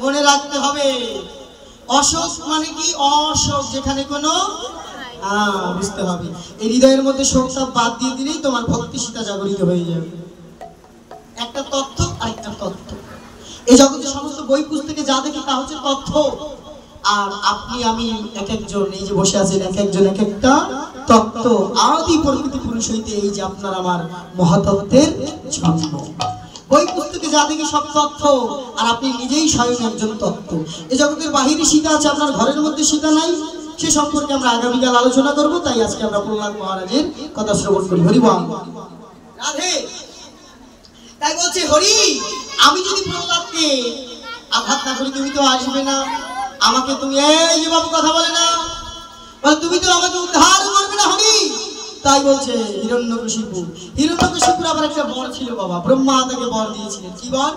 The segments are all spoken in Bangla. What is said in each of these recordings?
মনে রাখতে হবে। অশোক মানে কি? অশোক যেখানে কোনো বুঝতে হবে। এই হৃদয়ের মধ্যে শোকটা বাদ দিয়ে দিলেই তোমার ভক্তি সীতা জাগরিত হয়ে যাবে। একটা তথ্য আর একটা তথ্য। এই জগতের সমস্ত বই পুস্তকে যা দেখি তা হচ্ছে তথ্য, আর আপনি আমি এক একজন এই যে বসে আছেন এক একজন এক একটা তত্ত্ব। আদি প্রকৃতি পুরুষ হইতে এই যে আপনার আমার মহাতত্ত্বের জন্ম। বই পুস্তকে যা দেখি সব তথ্য, আর আপনি নিজেই স্বয়ং একজন তত্ত্ব। এই জগতের বাহিরে সীতা আছে, আপনার ঘরের মধ্যে সীতা নাই। সে সম্পর্কে আমরা আগামীকাল আলোচনা করব। তাই আজকে আমরা প্রহ্লাদ মহারাজের কথা শ্রবণ করি। হরি বল। রাধে। তাই বলছে হরি, আমি যদি প্রহ্লাদকে আঘাত না করি তুমি তো আসবে না। আমাকে তুমি এই যে বাবু কথা বলে না, বলে তুমি তো আমাকে উদ্ধার করবে না হরি। তাই বলছে হিরণ্যকশিপু। হিরণ্যকশিপুর আবার একটা বর ছিল বাবা, ব্রহ্মা তাকে বর দিয়েছিলেন। কি বর?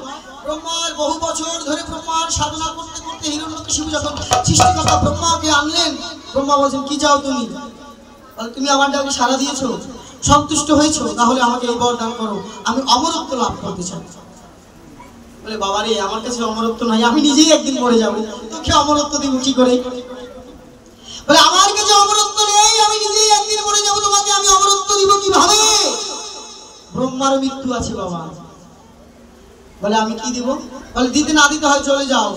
ব্রহ্মার বহু বছর ধরে ব্রহ্মার সাধনা করতে করতে হিরণ্যকশিপু যখন সৃষ্টিকর্তা ব্রহ্মাকে আনলেন, ব্রহ্মা বলছেন কি চাও তুমি? বলে তুমি আমার ডাকে সাড়া দিয়েছো, সন্তুষ্ট হয়েছো, তাহলে আমাকে এই বর দান করো, আমি অমরত্ব লাভ করতে চাই। বলে বাবা রে, আমার কাছে অমরত্ব নাই, আমি নিজেই একদিন মরে যাবো, তোকে অমরত্ব দিব কি করে? বলে আমার কাছে অমরত্ব নেই, আমি নিজেই একদিন মরে যাবো, তোমাকে আমি অমরত্ব দিব কিভাবে? ব্রহ্মার মৃত্যু আছে বাবা। বলে আমি কি দিব? বলে দিতে না দিতে হয় চলে যাও।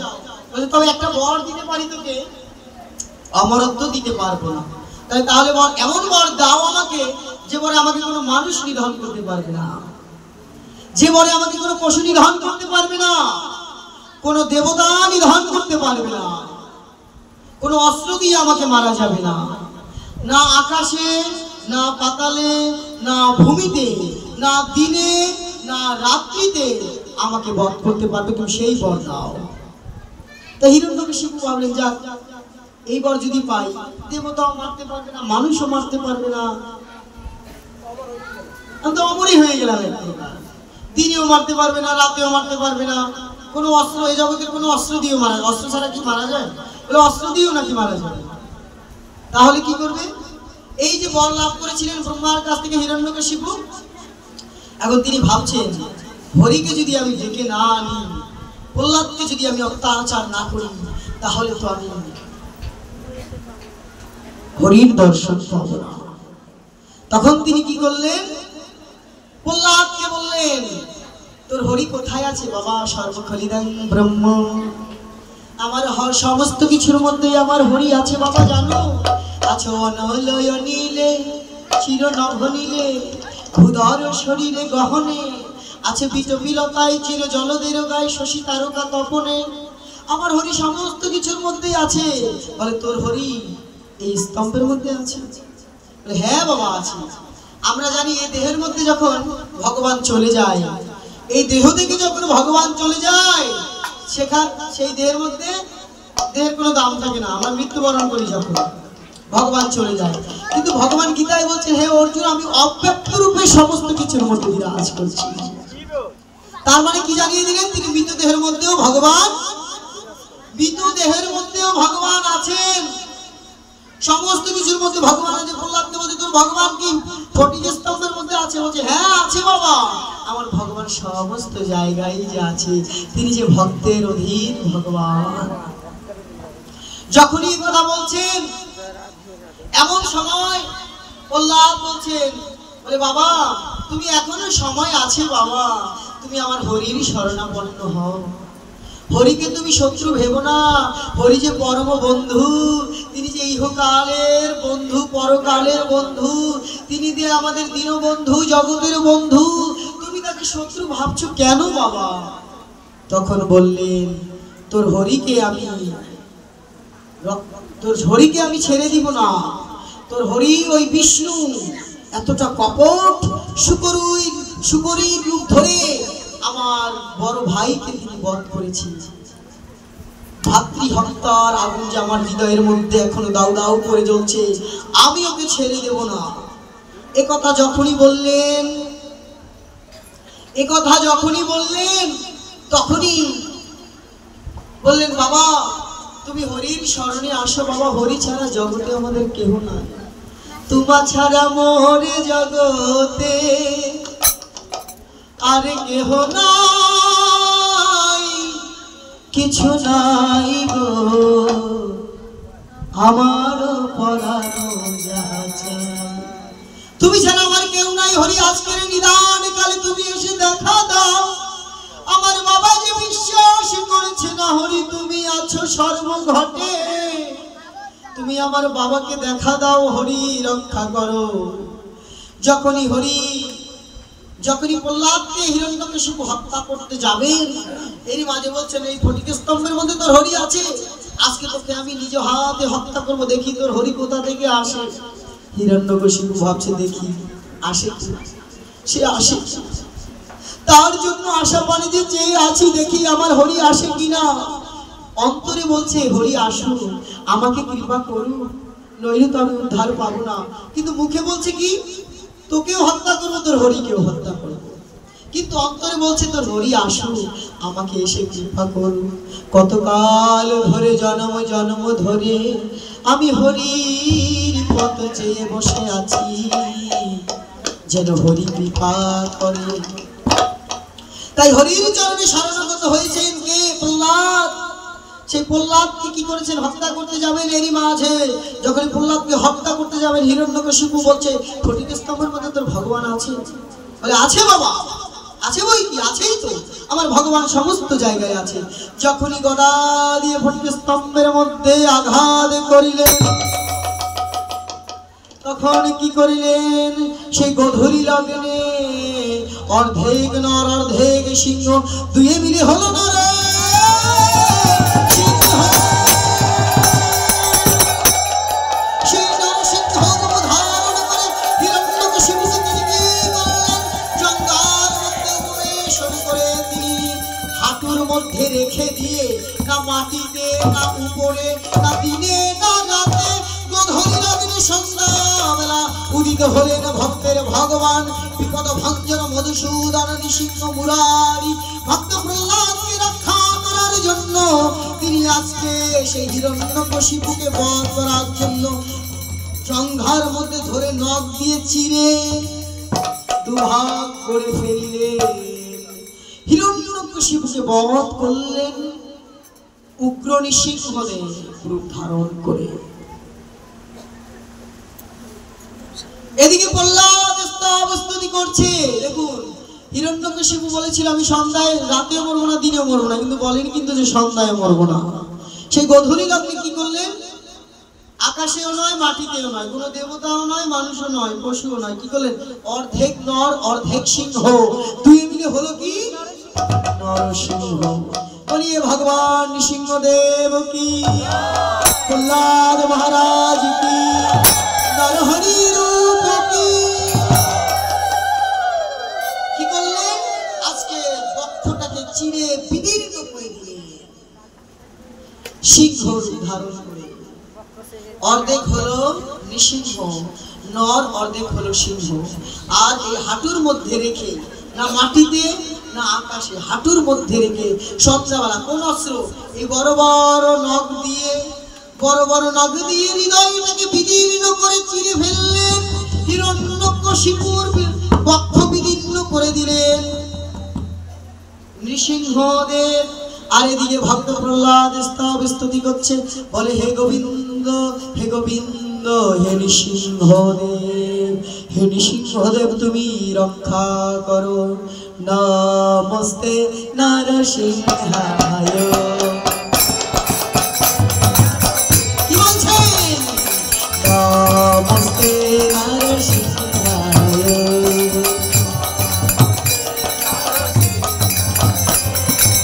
বলে তবে একটা বর দিতে পারি তোকে, অমরত্ব দিতে পারবো না। তাহলে বর এমন বর দাও আমাকে যে বরে আমাকে কোনো মানুষ নিধন করতে পারবে না, যে বরে আমাকে কোনো পশু নিধন করতে পারবে না, কোনো দেবতা নিধন করতে পারবে না, কোনো অস্ত্র দিয়ে আমাকে মারা যাবে না, না আকাশে না পাতালে না ভূমিতে না দিনে না রাত্রিতে আমাকে বধ করতে পারবে, তুমি সেই বর দাও। তা হিরণ্যকশিপু ভাবলেন যাক, এই বর যদি পাই, দেবতাও মারতে পারবে না, মানুষও মারতে পারবে না, আমি তো অমরই হয়ে গেলাম। দিনেও মারতে পারবে না, রাতেও মারতে পারবে না, কোনো অস্ত্র, এই জগতের কোনো অস্ত্র দিয়েও মারা, অস্ত্র ছাড়া কি মারা যায়? বলে অস্ত্র দিয়েও নাকি মারা যায়। তাহলে কি করবে? এই যে বর লাভ করেছিলেন ব্রহ্মার কাছ থেকে হিরণ্যকশিপু, এখন তিনি ভাবছেন হরিকে যদি আমি ডেকে না আনি, প্রহ্লাদকে যদি আমি অত্যাচার না করি, তাহলে তো আমি হরির দর্শন পাবো না। তখন তিনি কি করলেন? প্রহ্লাদকে বললেন তোর হরি কোথায় আছে বাবা? সর্বখলিদং ব্রহ্ম, আমার সমস্ত কিছুর মধ্যে আমার হরি আছে বাবা, জানো? আছো অনলয় নীলে চির নভনীলে ভূধর শরীরে গহনে, আছে বিটবিলতায় চির জলদের গায়ে শশী তারকা তপনে, আমার হরি সমস্ত কিছুর মধ্যেই আছে। বলে তোর হরি এই স্তম্ভের মধ্যে আছে? হ্যাঁ বাবা আছে। আমরা জানি এই দেহের মধ্যে যখন ভগবান চলে যায়, এই দেহ থেকে যখন ভগবান চলে যায়, সেই দেহের মধ্যে দেহের কোনো দাম থাকে না। আমরা মৃত্যুবরণ করি যখন ভগবান চলে যায়, কিন্তু ভগবান গীতায় বলছে হে অর্জুন, আমি অব্যক্ত রূপে সমস্ত কিছুর মধ্যে বিরাজ করছি। তার মানে কি জানিয়ে দিলেন? তিনি মৃত দেহের মধ্যেও ভগবান, মৃত দেহের মধ্যেও ভগবান আছেন, সমস্ত কিছুর মধ্যে ভগবান আছে। প্রহ্লাদকে বলছে তোর ভগবান কি ফটিক স্তম্ভের মধ্যে আছে? বলছে হ্যাঁ আছে বাবা, আমার ভগবান সমস্ত জায়গায় যে আছে, তিনি যে ভক্তের অধীন ভগবান। যখনই কথা বলছেন এমন সময় প্রহ্লাদ বলছেন, বলে বাবা তুমি এখনো সময় আছে বাবা, তুমি আমার হরির শরণাপন্ন হও, হরিকে তুমি শত্রু ভেবো না, হরি যে পরম বন্ধু, তিনি যে ইহকালের বন্ধু পরকালের বন্ধু, তিনি যে আমাদের দীনবন্ধু জগতের বন্ধু, তুমি তাকে শত্রু ভাবছো কেন বাবা? তখন বললেন তোর হরিকে আমি ছেড়ে দিব না। তোর হরি ওই বিষ্ণু এতটা কপট শুকরীর রূপ ধরে আমার বড় ভাইকে তিনি বধ করেছি। ভাতৃ হত্যার আগুন যে আমার হৃদয়ের মধ্যে এখনো দাউ দাউ করে জ্বলছে, আমি ওকে ছেড়ে দেব না। একথা যখনই বললেন তখনই বললেন বাবা তুমি হরির শরণে আসো বাবা, হরি ছাড়া জগতে আমাদের কেহ নাই, তোমা ছাড়া মোরে জগতে আর কেহ নাই, কিছু নাই গো আমার পরানো যাহা চাই। তুমি ছাড়া আমার কেউ নাই হরি, আজকের নিদান কালে তুমি এসে দেখা দাও। আমার বাবা যে বিশ্বাস করেছে না হরি তুমি আছো সর্বঘটে, তুমি আমার বাবাকে দেখা দাও হরি, রক্ষা করো। যখনই প্রহ্লাদকে হিরণ্যকশিপু হত্যা করতে যাবেন, এরই মাঝে বলছেন এই ফটিক স্তম্ভের মধ্যে তোর হরি আছে, আজকে তোকে আমি নিজ হাতে হত্যা করবো, দেখি তোর হরি কোথা থেকে আসে। হিরণ্যকশিপু ভাবছে দেখি আসে, সে আসে, তার জন্য আশা পানে যে চেয়ে আছি দেখি আমার হরি আসে কিনা। অন্তরে বলছে হরি আসুন, আমাকে কৃপা করুন, নইলে তো আমি উদ্ধার পাবো না। কিন্তু মুখে বলছে কি তোকেও হত্যা করবো, তোর হরিকেও হত্যা করবো। কিন্তু অন্তরে বলছে তোর হরি আসুন, আমাকে এসে কৃপা করুন। কতকাল ধরে জন্ম জন্ম ধরে আমি হরির পথ চেয়ে বসে আছি, যেন হরি কৃপা করে। তাই হরির চরণে শরণাগত হয়েছেন কে? প্রহ্লাদ। সেই প্রহ্লাদকে কি করেছেন? হত্যা করতে যাবেন। এরই মাঝে যখন প্রহ্লাদকে হত্যা করতে যাবেন, হিরণ্যকশিপু বলছে ফটিক স্তম্ভের মধ্যে তোর ভগবান আছে? বলে আছে বাবা, আছে বই কি, আছেই তো, আমার ভগবান সমস্ত জায়গায় আছে। যখনই গদা দিয়ে ফটিক স্তম্ভের মধ্যে আঘাত করিলেন, তখন কি করিলেন? সেই গধূলি লগ্নে অর্ধেক নর অর্ধেক সিংহ দুয়ে মিলে হলো নর সিংহ। সেই নর সিংহ ধারণ করে হিরণ্যকশিপুকে কি করলেন? জঙ্গলের মধ্যে প্রবেশ করে তিনি হাঁটুর মধ্যে রেখে দিয়ে, না মাটিতে না উপরে না দিনে না রাতে, গধূলি লগ্নে সন্ধ্যাবেলা উদিত হলেন ভক্তের ভগবান বিপদ ভঞ্জন মধুসূদন নৃসিংহ মুরারি। ভক্ত প্রহ্লাদকে রক্ষা করার জন্য তিনি আজকে সেই হিরণ্যকশিপুকে বধ করার জন্য জঙ্ঘার মধ্যে ধরে নখ দিয়ে চিরে দুভাগ করে ফেললেন। হিরণ্যকশিপুকে বধ করলেন উগ্র নৃসিংহদেব রূপ ধারণ করে। এদিকে প্রহ্লাদ স্তবস্তুতি করছে। দেখুন হিরণ্যকশিপু বলেছিল আমি সন্ধ্যায় রাতেও মরবো না দিনেও মরবো না, কিন্তু বলেন কিন্তু যে সন্ধ্যায় মরবো না। সেই গধূলি লগ্নে কি করলেন? আকাশেও নয় মাটিতেও নয়, কোনো দেবতাও নয় মানুষও নয় পশুও নয়, কি করলেন? অর্ধেক নর অর্ধেক সিংহ দুই মিলে হলো কি নরসিংহ। বলিয়ে ভগবান নৃসিংহদেব কি, প্রহ্লাদ মহারাজ কি, নরহরি রূপ কি। কি করলেন? আজকে বক্ষটাকে চিরে বিদীর্ণ করে দিলেন সিংহ রূপ ধারণ করে। অর্ধেক হলো নৃসিংহ নর, অর্ধেক হলো সিংহ। আর এই হাঁটুর মধ্যে রেখে, না মাটিতে না আকাশে, হাঁটুর মধ্যে রেখে সন্ধ্যাবেলা কোন অস্ত্র? এই বড় বড় নখ দিয়ে, বড় বড় নখ দিয়ে হৃদয়টাকে বিদীর্ণ করে চিরে ফেললেন। হিরণ্যকশিপুর বক্ষ বিদীর্ণ করে দিলেন নৃসিংহদেব। আর এদিকে ভক্ত প্রহ্লাদ স্তবস্তুতি করছে, বলে হে গোবিন্দ হে গোবিন্দ হে নৃসিংহদেব, হে নৃসিংহদেব তুমি রক্ষা করো। নমস্তে নরসিংহায়। কি বলছেন? নমস্তে নরসিংহায়।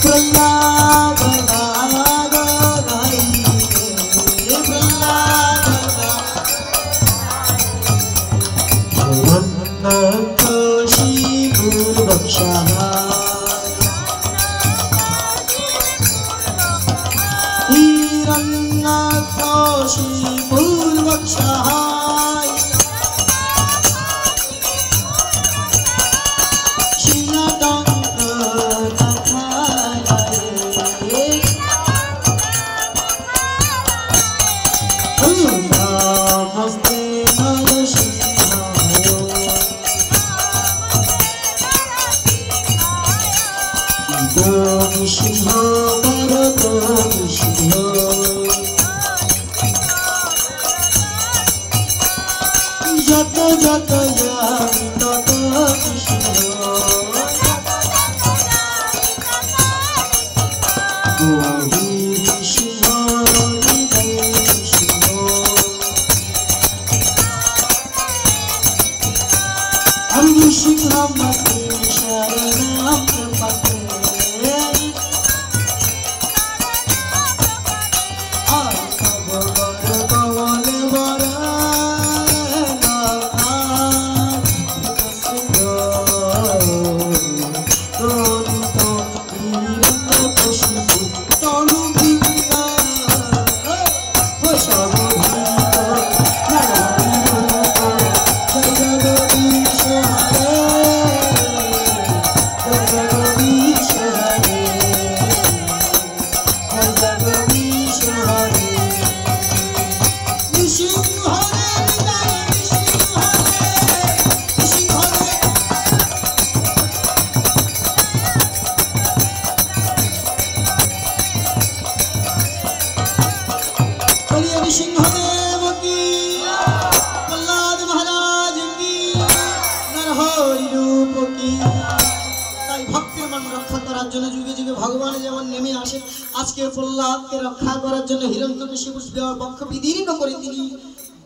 প্রহ্লাদ হিরণ্যকশিপুর বক্ষায়, হিরণ্যকশিপুর বক্ষায়, শিলাদঙ্ক নখায়। নমস্তে নরসিংহায়। নৃসিংহ করত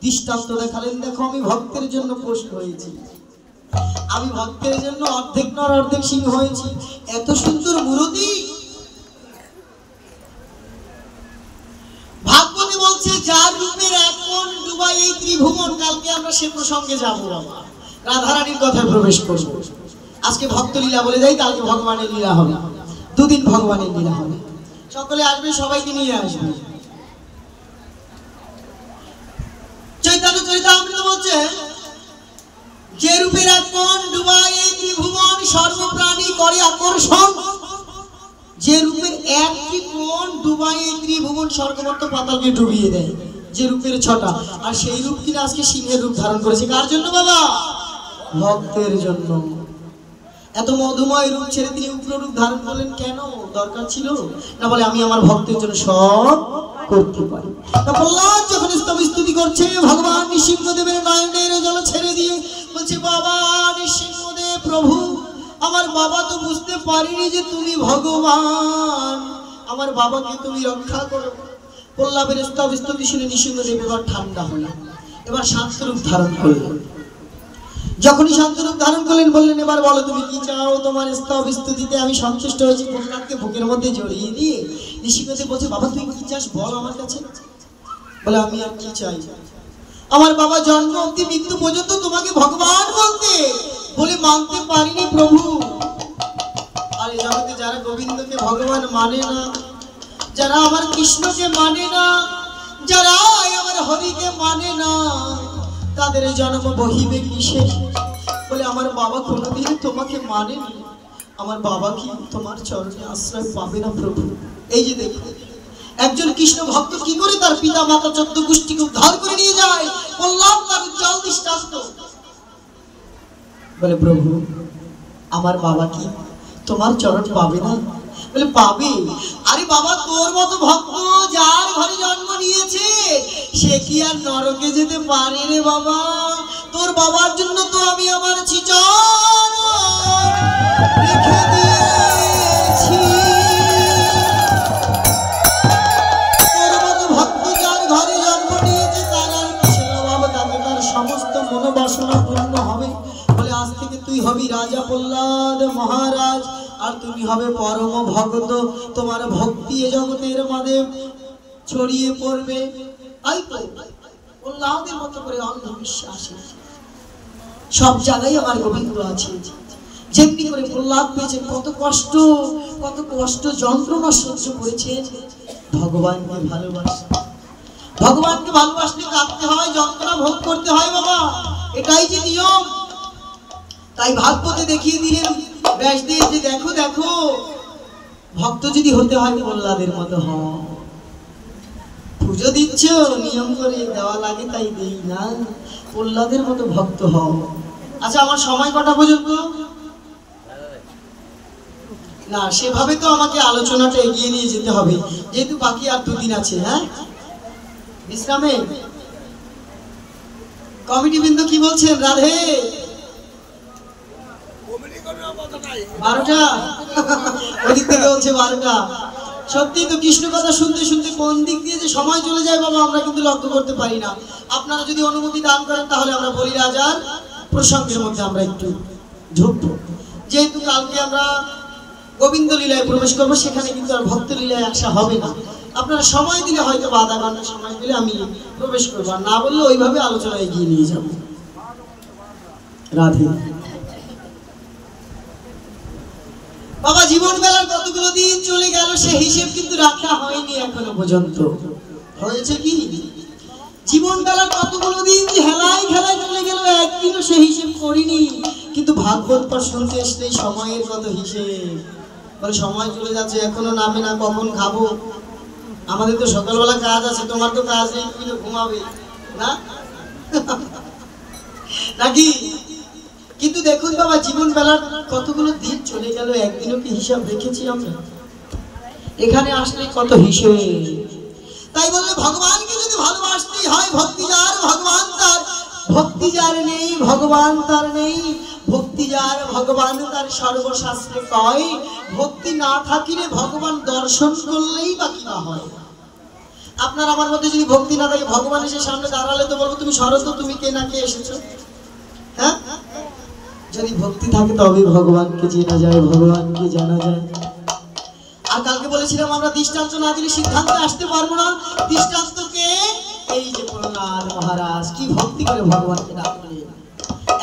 দৃষ্টান্ত দেখালেন, দেখো আমি ভক্তের জন্য পোষ হয়েছি, আমি ভক্তের জন্য অর্ধেক নর অর্ধেক সিংহ হয়েছি। এত সুন্দর মূরতি। ভাগবতে বলছে যার রূপের এক কোণ ডুবাই এই ত্রিভুবন। কালকে আমরা সে প্রসঙ্গে যাবো, রাধারানীর কথায় প্রবেশ করব। আজকে ভক্ত লীলা বলে যাই, কালকে ভগবানের লীলা হবে, দুদিন ভগবানের লীলা হবে। সকলে আসবে, সবাইকে নিয়ে আসবে। চৈতন্য চরিতামৃত বলছে যে রূপের এক কোণ ডুবাই এই ত্রিভুবন, সর্বপ্রাণী করে আকর্ষণ। যে রূপের একটি কোণ ডুবাই এই ত্রিভুবন, স্বর্গমর্ত পাতালকে ডুবিয়ে দেয়। যে রূপের ছটা, আর সেই রূপ কিনা আজকে সিংহের রূপ ধারণ করেছে। কার জন্য বাবা? ভক্তের জন্য। এত মধুময় রূপ ছেড়ে তিনি উগ্র রূপ ধারণ করলেন কেন? দরকার ছিল না? বলে আমি আমার ভক্তের জন্য সব করতে পারি। প্রহ্লাদ যখন স্তুতি করছে, ভগবান নৃসিংহদেবের নয়নের জল ছেড়ে দিয়ে বলছে, বাবা নৃসিংহদেব প্রভু, আমার বাবা তো বুঝতে পারিনি যে তুমি ভগবান, আমার বাবাকে তুমি রক্ষা করো। প্রহ্লাদের স্তুতি শুনে নৃসিংহদেব এবার ঠান্ডা হলো, এবার শান্ত রূপ ধারণ করলেন। যখনই শান্ত রূপ ধারণ করলেন, বললেন এবার বলো তুমি কি চাও? তোমার স্তব স্তুতিতে আমি সন্তুষ্ট হয়েছি। প্রহ্লাদকে বুকের মধ্যে জড়িয়ে দিয়ে নৃসিংহদেব বলছে, বাবা তুই কি চাস বল আমার কাছে। বলে আমি আর কি চাই, আমার বাবা জন্ম অবধি মৃত্যু পর্যন্ত তোমাকে ভগবান বলতে বলে মানতে পারিনি প্রভু। আর এই জগতে যারা গোবিন্দকে ভগবান মানে না, যারা আমার কৃষ্ণকে মানে না, যারা আমার হরিকে মানে না, তাদের জন্ম বহিবে কিসে? বলে আমার বাবা কোনোদিন তোমাকে মানেনি, আমার বাবা কি তোমার চরণে আশ্রয় পাবে না প্রভু? এই যে দেখো একজন কৃষ্ণ ভক্ত কি করে তার পিতা মাতা 14 গোষ্ঠীকে উদ্ধার করে নিয়ে যায়, বললাম তার উজ্জ্বল দৃষ্টান্ত। বলে প্রভু আমার বাবা কি তোমার চরণ পাবে না? বলে পাবে। আরে বাবা তোর মতো ভক্ত যার ঘরে জন্ম নিয়েছে সে কি আর নরকে যেতে পারে রে বাবা? তোর বাবার জন্য তো আমি আমার চিচন রেখে দিয়েছি। তোর মতো ভক্ত যার ঘরে জন্ম নিয়েছে তার আর কিসের অভাব? তাতে তার সমস্ত মনোবাসনা পূর্ণ হবে। বলে আজ থেকে তুই হবি রাজা প্রহ্লাদ মহারাজ, আর তুমি হবে পরম ভক্ত। তোমার ভক্তি এ জগতের মাঝে ছড়িয়ে পড়বে। প্রহ্লাদের মতো করে অন্ধবিশ্বাস সব জায়গায় আমার গোবিন্দ আছে। যেমনি করে প্রহ্লাদ পেয়েছেন কত কষ্ট যন্ত্রণা সহ্য করেছেন। ভগবানকে ভালোবাসে, ভগবানকে ভালোবাসলে কাঁদতে হয়, যন্ত্রণা ভোগ করতে হয় বাবা, এটাই যে নিয়ম। তাই ভাগবতে দেখিয়ে দিলেন ব্যাসদেব যে দেখো দেখো ভক্ত যদি হতে হয় প্রহ্লাদের মতো হও। পুজো দিচ্ছ নিয়ম করে দেওয়া লাগে তাই দেই না, প্রহ্লাদের মতো ভক্ত হও। আচ্ছা আমার সময় কটা পর্যন্ত? না সেভাবে তো আমাকে আলোচনাটা এগিয়ে নিয়ে যেতে হবে, যেহেতু বাকি আর 2 দিন আছে। হ্যাঁ বিশ্রামে কমিটি বৃন্দ কি বলছেন? রাধে 12টা ওদিক থেকে বলছে 12টা। সত্যি তো কৃষ্ণ কথা শুনতে শুনতে কোন দিক দিয়ে যে সময় চলে যায় বাবা আমরা কিন্তু লক্ষ্য করতে পারি না। আপনারা যদি অনুমতি দান করেন তাহলে আমরা বলি রাজার প্রসঙ্গের মধ্যে আমরা একটু ঢুকবো। যেহেতু কালকে আমরা গোবিন্দ লীলায় প্রবেশ করবো, সেখানে কিন্তু আর ভক্ত লীলায় আসা হবে না। আপনারা সময় দিলে হয়তো আধা ঘন্টা সময় দিলে আমি প্রবেশ করবো, আর না বললে ওইভাবে আলোচনা এগিয়ে নিয়ে যাব। রাধে। বাবা জীবন বেলার কতগুলো দিন চলে গেল সে হিসেব কিন্তু রাখা হয়নি এখনো পর্যন্ত। হয়েছে কি জীবন বেলার কতগুলো দিন হেলায় খেলায় চলে গেল একদিনও সে হিসেব করিনি। কিন্তু ভাগবত পাঠ শুনতে আসলেই সময়ের কত হিসেব। বলে সময় চলে যাচ্ছে এখনো নামে না, কখন খাবো। আমাদের তো সকালবেলা কাজ আছে, তোমার তো কাজ নেই, তুমি তো ঘুমাবে না নাকি? কিন্তু দেখুন বাবা জীবন বেলার কতগুলো দিন চলে গেল একদিনও কি হিসাব রেখেছি আমরা? এখানে আসলে কত হিসেব। তাই বললে ভগবানকে যদি ভালোবাসতেই হয় ভক্তি যার ভগবান তার, ভক্তি যার নেই ভগবান তার নেই, ভক্তি যার ভগবান তার সর্বশাস্ত্রে কয়। ভক্তি না থাকিলে ভগবান দর্শন করলেই বা কি না হয়। আপনার আমার মধ্যে যদি ভক্তি না থাকে ভগবান এসে সামনে দাঁড়ালে তো বলবো তুমি সরো তো, তুমি কে না কে এসেছো। হ্যাঁ, যদি ভক্তি থাকে তবে ভগবানকে চেনা যায়, ভগবানকে জানা যায়। আর কালকে বলেছিলাম আমরা দৃষ্টান্ত না দিলে সিদ্ধান্তে আসতে পারবো না। দৃষ্টান্তকে এই যে প্রহ্লাদ মহারাজ কি ভক্তি করে ভগবানকে ডাকলেন,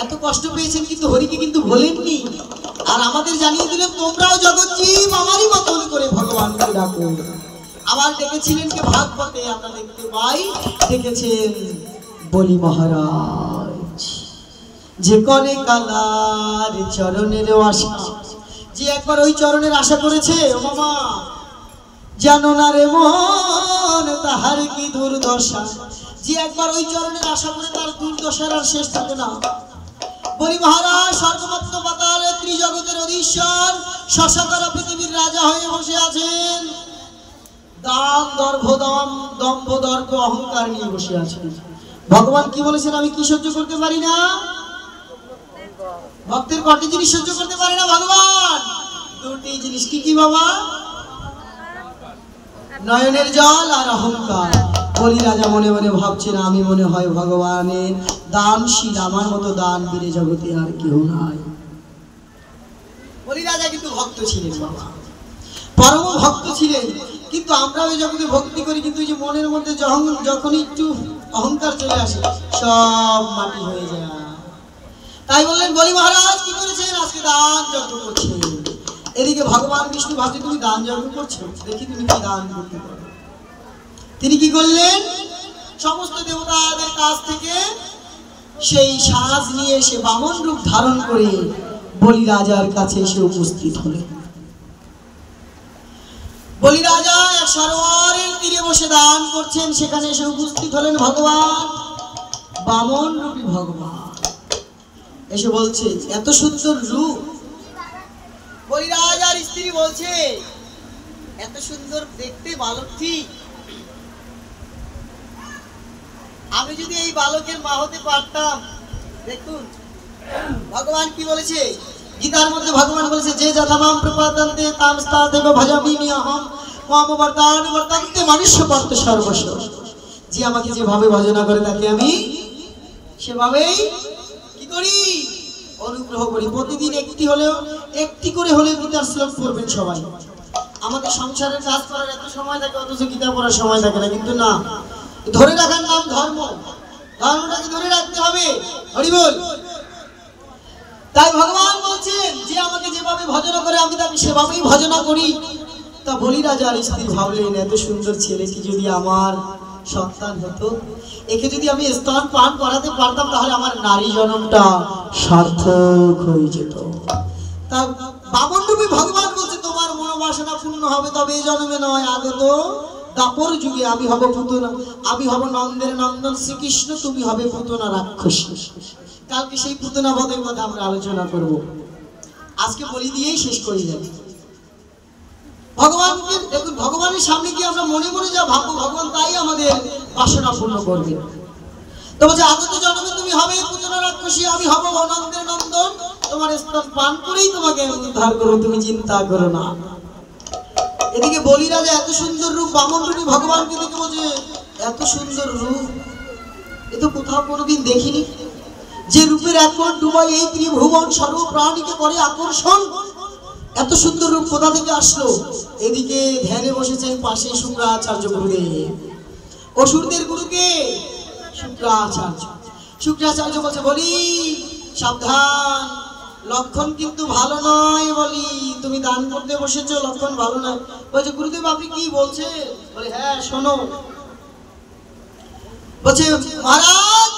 এত কষ্ট পেয়েছেন কিন্তু হরিকে কিন্তু ভোলেননি। আর আমাদের জানিয়ে দিলেন তোমরাও জগৎজীব আমারই মতন করে ভগবানকে ডাকো। আবার ডেকেছিলেন কে ভাগবতে আমরা দেখতে পাই, ডেকেছেন বলি মহারাজ। যে করে কালার চরণের আশা, যে একবার ওই চরণের আশা করেছে ও মামা জানো না রে মন তাহার কি দুর্দশা। যে একবার ওই চরণের আশা করে তার দুর্দশার আর শেষ থাকে না। বলি মহারাজ সর্বমত্ত পাতাল ত্রিজগতের অধীশ্বর শশাকর পৃথিবীর রাজা হয়ে বসে আছেন। দাম দম্ভ দর্প অহংকার নিয়ে বসে আছেন। ভগবান কি বলেছেন আমি কি সহ্য করতে পারি না? ভক্তের কটি জিনিস সহ্য করতে পারে না ভগবান? দুটি জিনিস। কি কি বাবা? নয়নের জল আর অহংকার। বলি রাজা মনে মনে ভাবছেন আমি মনে হয় ভগবানের দানশীল, আমার মতো দান বীরে জগতে আর কেউ নাই। বলি রাজা কিন্তু ভক্ত ছিলেন বাবা, পরম ভক্ত ছিলেন। কিন্তু আমরা ওই জগতে ভক্তি করি কিন্তু ওই যে মনের মধ্যে যখন একটু অহংকার চলে আসে সব মাটি হয়ে যায়। তাই বললেন বলি মহারাজ কি করেছেন? আজকে দান যজ্ঞ করছেন। এদিকে ভগবান বিষ্ণু ভাবছে তুমি দান যজ্ঞ করছো, দেখি তুমি কি দান করতে পারো। তিনি কি করলেন? সমস্ত দেবতাদের কাছ থেকে সেই সাজ নিয়ে এসে বামন রূপ ধারণ করে বলি রাজার কাছে এসে উপস্থিত হলেন। বলি রাজা এক সরোবরের তীরে বসে দান করছেন, সেখানে এসে উপস্থিত হলেন ভগবান, বামন রূপী ভগবান। এসে বলছে এত সুন্দর রূপ। বলি রাজার স্ত্রী বলছে এত সুন্দর দেখতে বালক, ঠিক আমি যদি এই বালকের মা হতে পারতাম। দেখুন ভগবান কি বলেছে গীতার মধ্যে, ভগবান বলেছে যে যথামাম প্রপাদন্তে তাম স্তাদেব ভজামিমি অহম মাম বর্তান বর্তান্তে মনুষ্য পার্থ সর্বস্ব। যে আমাকে যেভাবে ভজনা করে তাকে আমি সেভাবেই কি করি? অনুগ্রহ করি। প্রতিদিন একটি করে হলেও গীতার শ্লোক পড়বেন সবাই। আমাদের সংসারের কাজ করার এত সময় থাকে অথচ গীতা পড়ার সময় থাকে না। কিন্তু না, ধরে রাখার নাম ধর্ম, ধর্মটাকে ধরে রাখতে হবে। হরি বল। তাই ভগবান বলছেন যে আমাকে যেভাবে ভজনা করে আমি তাকে সেভাবেই ভজনা করি। তা বলি রাজার স্ত্রী ভাবলেন এত সুন্দর ছেলেটি যদি আমার সন্তান হতো, একে যদি আমি স্তন পান করাতে পারতাম তাহলে আমার নারী জন্মটা সার্থক হয়ে যেত। তা বামন রূপী ভগবান বলছে তোমার মনোবাসনা পূর্ণ হবে, তবে এই জন্মে নয়, আগত দাপর যুগে আমি হব পুতনা, আমি হব নন্দের নন্দন শ্রীকৃষ্ণ, তুমি হবে পুতনা রাক্ষসী। কালকে সেই পুতনা বধের কথা আমরা আলোচনা করব, আজকে বলি দিয়েই শেষ করে যাবে। ভগবানকে দেখুন, ভগবানের সামনে কি আমরা মনে মনে যা ভাববো ভগবান তাই আমাদের বাসনা পূর্ণ করবে। তো বলছে আগত জন্মে তুমি হবে পুতনা রাক্ষসী, আমি হব নন্দের নন্দন, তোমার স্তন পান করেই তোমাকে উদ্ধার করবো, তুমি চিন্তা করো না। এদিকে বলি রাজা এত সুন্দর রূপ, বামন রূপী ভগবানকে দেখে বলছে এত সুন্দর রূপ এ তো কোথাও কোনোদিন দেখিনি। যে রূপের একবার ডুবাই এই ত্রিভুবন সর্ব প্রাণীকে করে আকর্ষণ, এত সুন্দর রূপ কোথা থেকে আসলো? এদিকে ধ্যানে বসেছেন পাশে শুক্রাচার্য গুরুদেব, অসুরদের গুরুকে শুক্রাচার্য। শুক্রাচার্য বলছে বলি সাবধান, লক্ষণ কিন্তু ভালো নয়। বলি তুমি দান করতে বসেছো, লক্ষণ ভালো নয়। বলছে গুরুদেব আপনি কি বলছেন? বলে হ্যাঁ শোনো। বলছে মহারাজ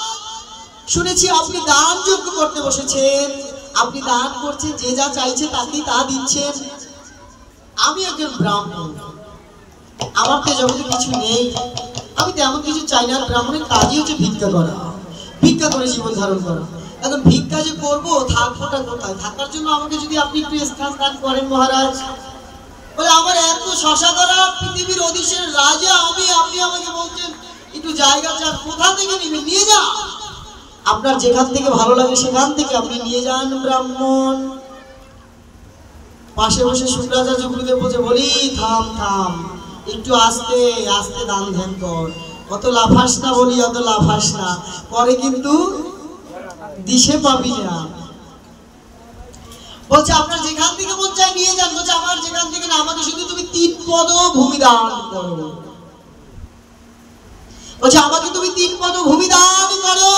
শুনেছি আপনি দান যজ্ঞ করতে বসেছেন, আপনি দান করছেন, যে যা চাইছে তাকেই তা দিচ্ছেন। আমি একজন ব্রাহ্মণ, আমার তো জগতে কিছু নেই, আমি তেমন কিছু চাই না। ব্রাহ্মণের কাজই হচ্ছে ভিক্ষা করা, ভিক্ষা করে জীবন ধারণ করা। এখন ভিক্ষা যে করবো থাকবোটা কোথায়? থাকার জন্য আমাকে যদি আপনি একটু স্থান দান করেন মহারাজ। বলে আমার এত শশা করা পৃথিবীর অধীশের রাজা আমি, আপনি আমাকে বলছেন একটু জায়গা চান, কোথা থেকে নেবেন? নিয়ে যা, আপনার যেখান থেকে ভালো লাগে সেখান থেকে আপনি নিয়ে যান ব্রাহ্মণ। পাশে বসে শুক্রাচার্য গুরুদেব বলছে বলি থাম থাম, একটু আস্তে আস্তে দান ধ্যান কর, অত লাফাস না বলি, অত লাফাস না, পরে কিন্তু দিশে পাবি না। বলছে আপনার যেখান থেকে মন চায় নিয়ে যান। বলছে আমার যেখান থেকে না, আমাকে শুধু তুমি 3 পদ ভূমি দান করো। বলছে আমাকে তুমি 3 পদ ভূমি দান করো।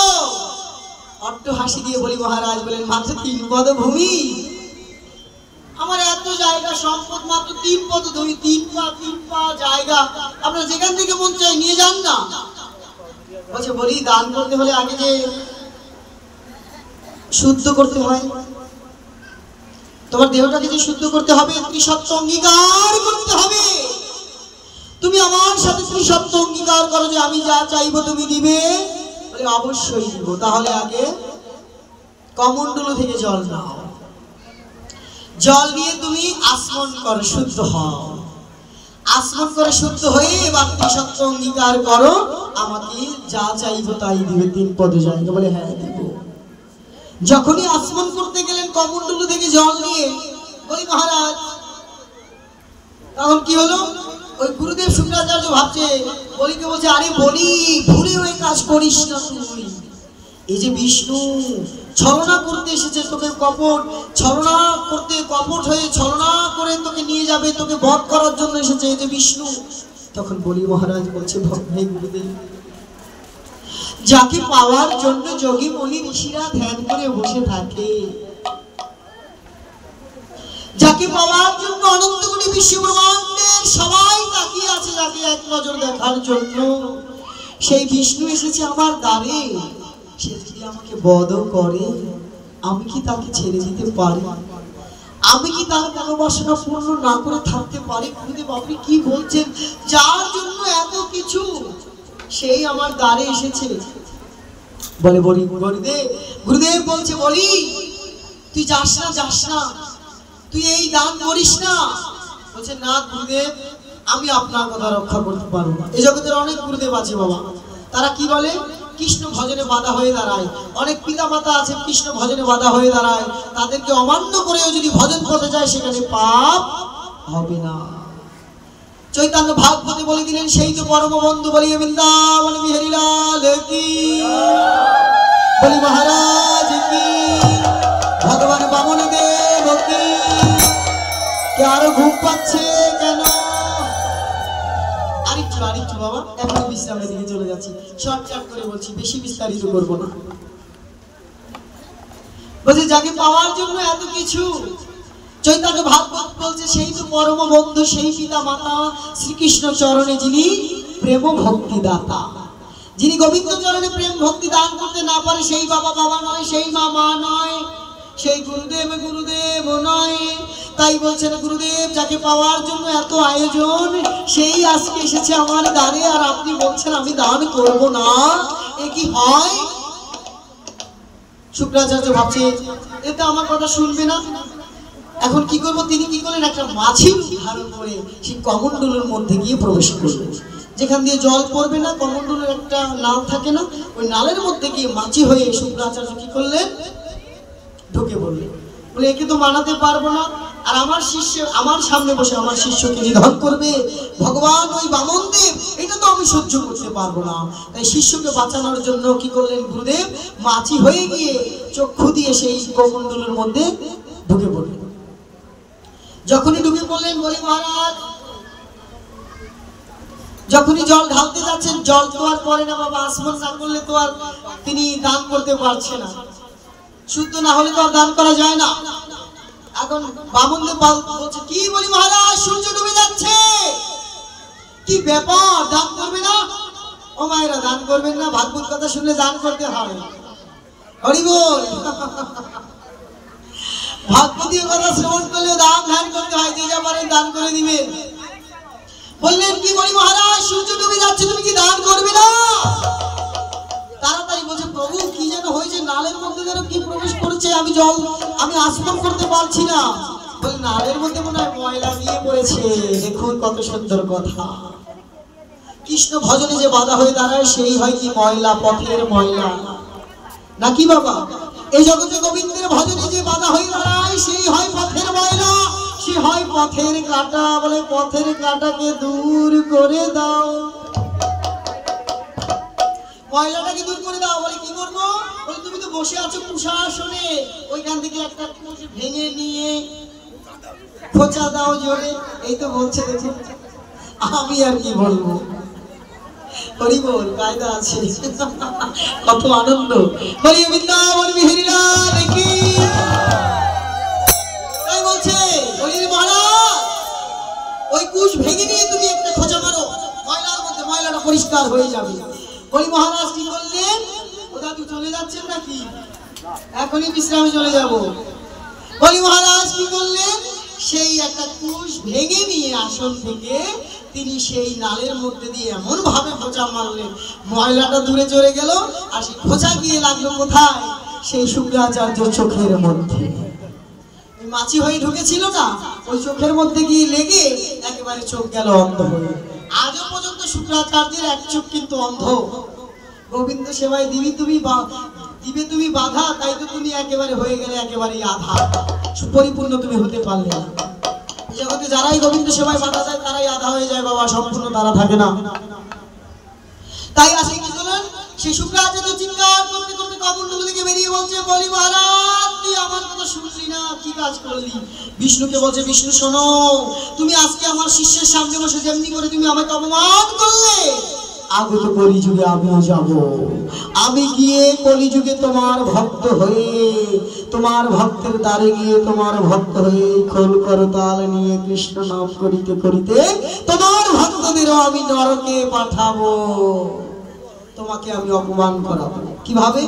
অট্ট হাসি দিয়ে বলি মহারাজ বলেন মাত্র 3 পদ ভূমি? আমার এত জায়গা সম্পদ, মাত্র 3 পদ ভূমি, 3 পা জায়গা, আপনার যেখান থেকে মন চায় নিয়ে যান না। বলছে বলি দান করতে হলে আগে যে শুদ্ধ করতে হয়, তোমার দেহটাকে যে শুদ্ধ করতে হবে, ত্রিসত্য অঙ্গীকার করতে হবে। তুমি আমার সাথে ত্রিসত্য অঙ্গীকার করো যে আমি যা চাইবো তুমি দিবে। বলে অবশ্যই দিব। তাহলে আগে কমণ্ডলু থেকে জল নাও, জল নিয়ে তুমি আসমন করো, শুদ্ধ হও। আসমন করে শুদ্ধ হয়ে এবার ত্রিসত্য অঙ্গীকার করো, আমাকে যা চাইবো তাই দিবে। 3 পদে জায়গা? বলে হ্যাঁ দিব। যখনই আসমন করতে গেলেন কমণ্ডলু থেকে জল নিয়ে, বলি মহারাজ তখন কি হলো? ওই গুরুদেব শুক্রাচার্য ভাবছে, বলিকে বলছে আরে বলি ভুলে ওই কাজ করিস না তুই। এই যে বিষ্ণু ছলনা করতে এসেছে, তোকে কপট ছলনা করতে, কপট হয়ে ছলনা করে তোকে নিয়ে যাবে, তোকে বধ করার জন্য এসেছে এই যে বিষ্ণু। তখন বলি মহারাজ বলছে হে গুরুদেব, যাকে পাওয়ার জন্য যোগী মুনি ঋষিরা ধ্যান করে বসে থাকে, যাকে পাওয়ার জন্য অনন্ত কোটি বিশ্ব ব্রহ্মাণ্ডের সবাই তাকিয়ে আছে, যাকে এক নজর দেখার জন্য, সেই বিষ্ণু এসেছে আমার দ্বারে। সে যদি আমাকে বধ করে, আমি কি তাকে ছেড়ে দিতে পারি? আমি কি তার মনোবাসনা পূর্ণ না করে থাকতে পারি? গুরুদেব আপনি কি বলছেন? যার জন্য এত কিছু, সেই আমার দ্বারে এসেছে। বলে বলি গুরুদেব বলছে বলি তুই যাস না, যাস না, তুই এই দান করিস না। বলছে না গুরুদেব, আমি আপনার কথা রক্ষা করতে পারবো না। এই জগতের অনেক গুরুদেব আছে বাবা, তারা কি বলে? কৃষ্ণ ভজনে বাধা হয়ে দাঁড়ায়। অনেক পিতা মাতা আছে কৃষ্ণ ভজনে বাধা হয়ে দাঁড়ায়, তাদেরকে অমান্য করেও যদি ভজন করতে যায় সেখানে পাপ হবে না। চৈতন্য ভাগবতে বলে দিলেন সেই তো পরম বন্ধু বলিয়ে বৃন্দাবন বিহারী লাল কি, বলি মহারাজ কি, ভগবান বামন দেব কি। আরো ঘুম পাচ্ছে কেন? আরেকটু বাবা, এখন বিশ্রামের দিকে চলে যাচ্ছি, শর্টকাট করে বলছি, বেশি বিস্তারিত করবো না। বলছে যাকে পাওয়ার জন্য এত কিছু, চৈতন্য ভাগবত বলছে সেই তো পরম বন্ধু, সেই পিতা মাতা শ্রীকৃষ্ণ চরণে যিনি প্রেম ভক্তি দাতা, যিনি গোবিন্দ চরণে প্রেম ভক্তি দান করতে না পারে, সেই বাবা বাবা নয়, সেই মা মা নয়, সেই গুরুদেব গুরুদেব নয়। তাই বলছেন গুরুদেব যাকে পাওয়ার জন্য এত আয়োজন, সেই আজকে এসেছে আমার দ্বারে, আর আপনি বলছেন আমি দান করব না, এ কি হয়? শুক্রাচার্য ভাবছে এটা আমার কথা শুনবে না, এখন কি করব? তিনি কি করলেন? একটা মাছি ধারণ করে সেই কমণ্ডলের মধ্যে গিয়ে প্রবেশ করলেন। যেখান দিয়ে জল পড়বে না, কমণ্ডলের একটা নাল থাকে না, ওই নালের মধ্যে গিয়ে মাছি হয়ে শুক্রাচার্য কি করলেন? ঢুকে পড়লেন। বলে একে তো মানাতে পারবো না, আর আমার শিষ্য আমার সামনে বসে আমার শিষ্যকে নিধন করবে ভগবান ওই বামনদেব, এটা তো আমি সহ্য করতে পারবো না। তাই শিষ্যকে বাঁচানোর জন্য কি করলেন গুরুদেব, মাছি হয়ে গিয়ে চক্ষু দিয়ে সেই কমণ্ডলের মধ্যে ঢুকে পড়লেন। যখনই ঢুকে পড়লেন, বলি মহারাজ যখনই জল ঢালতে যাচ্ছেন, জল তো আর পড়ে না বাবা, আসমন না করলে তো আর তিনি দান করতে পারছে না, শুদ্ধ না হলে তো আর দান করা যায় না। এখন বামনদেব বলছে, কি বলি মহারাজ, সূর্য ডুবে যাচ্ছে, কি ব্যাপার, দান করবে না? ও মায়েরা, দান করবেন না? ভাগবত কথা শুনলে দান করতে হয়। হরি বল। ভাগবতীয় কথা শ্রবণ করলে দান ধ্যান করতে হয়, যে যা পারেন দান করে দিবেন। বললেন, কি বলি মহারাজ, সূর্য ডুবে যাচ্ছে, তুমি কি দান করবে না? তাড়াতাড়ি বলছে, প্রভু কি যেন হয়েছে, নালের মধ্যে যেন কি প্রবেশ করেছে, আমি আসমন করতে পারছি না। বলে, নালের মধ্যে মনে হয় ময়লা নিয়ে পড়েছে। দেখুন কত সুন্দর কথা, কৃষ্ণ ভজনে যে বাধা হয়ে দাঁড়ায় সেই হয় কি ময়লা, পথের ময়লা নাকি বাবা? এই জগতে গোবিন্দের ভজনে যে বাধা হয়ে দাঁড়ায় সেই হয় পথের ময়লা, সে হয় পথের কাঁটা। বলে, পথের কাঁটাকে দূর করে দাও, ময়লাটাকে দূর করে দাও। বলে, কি করবো? বলে, তুমি তো বসে আছো কুশাসনে, ওইখান থেকে একটা ভেঙে নিয়ে খোঁচা দাও জোরে। এই তো বলছে, দেখুন আমি আর কি বলবো। হরি বল, কায়দা আছে, কত আনন্দ। হরি বৃন্দাবন বিহারী লাল কি। তাই বলছে, হরি মহারাজ ওই কুশ ভেঙে নিয়ে তুমি একটা খোঁচা মারো ময়লার মধ্যে, ময়লাটা পরিষ্কার হয়ে যাবে। হরি মহারাজ কি করলেন, ও দাদু চলে যাচ্ছেন নাকি? এখনই বিশ্রামে চলে যাব। হরি মহারাজ কি করলেন, সেই একটা কুশ ভেঙে নিয়ে আসন থেকে তিনি সেই নালের মধ্যে দিয়ে এমন ভাবে খোঁচা মারলেন, ময়লাটা দূরে চলে গেল। আর সেই খোঁচা গিয়ে লাগলো কোথায়? সেই শুক্রাচার্য চোখের মধ্যে। মাছি হয়ে ঢুকেছিল না, ওই চোখের মধ্যে গিয়ে লেগে একেবারে চোখ গেল অন্ধ হয়ে। আজও পর্যন্ত শুক্রাচার্যের এক চোখ কিন্তু অন্ধ। গোবিন্দ সেবায় দিবে তুমি বাধা, তাই তো তুমি একেবারে হয়ে গেলে একেবারে আধা, পরিপূর্ণ তুমি হতে পারলে না। জগতে যারাই গোবিন্দ সেবায় বাধা দেয় তারাই আধা হয়ে যায় বাবা, সম্পূর্ণ তারা থাকে না। তাই আসে কি বলেন, সেই শুক্রাচার্য চিৎকার করতে করতে কমণ্ডল থেকে বেরিয়ে বলছে, বলি মহারাজ তুই আমার কথা শুনলি না, কি কাজ করলি? বিষ্ণুকে বলছে, বিষ্ণু শোনো, তুমি আজকে আমার শিষ্যের সামনে বসে যেমনি করে তুমি আমাকে অপমান করলে, আগত কলিযুগে আমিও যাব। আমি গিয়ে কলিযুগে তোমার ভক্ত হয়ে, তোমার ভক্তের দ্বারে গিয়ে তোমার ভক্ত হয়ে খোল করতাল নিয়ে কৃষ্ণ নাম করিতে করিতে তোমার ভক্তদেরও আমি নরকে পাঠাবো, তোমাকে আমি অপমান করাবো। কিভাবে?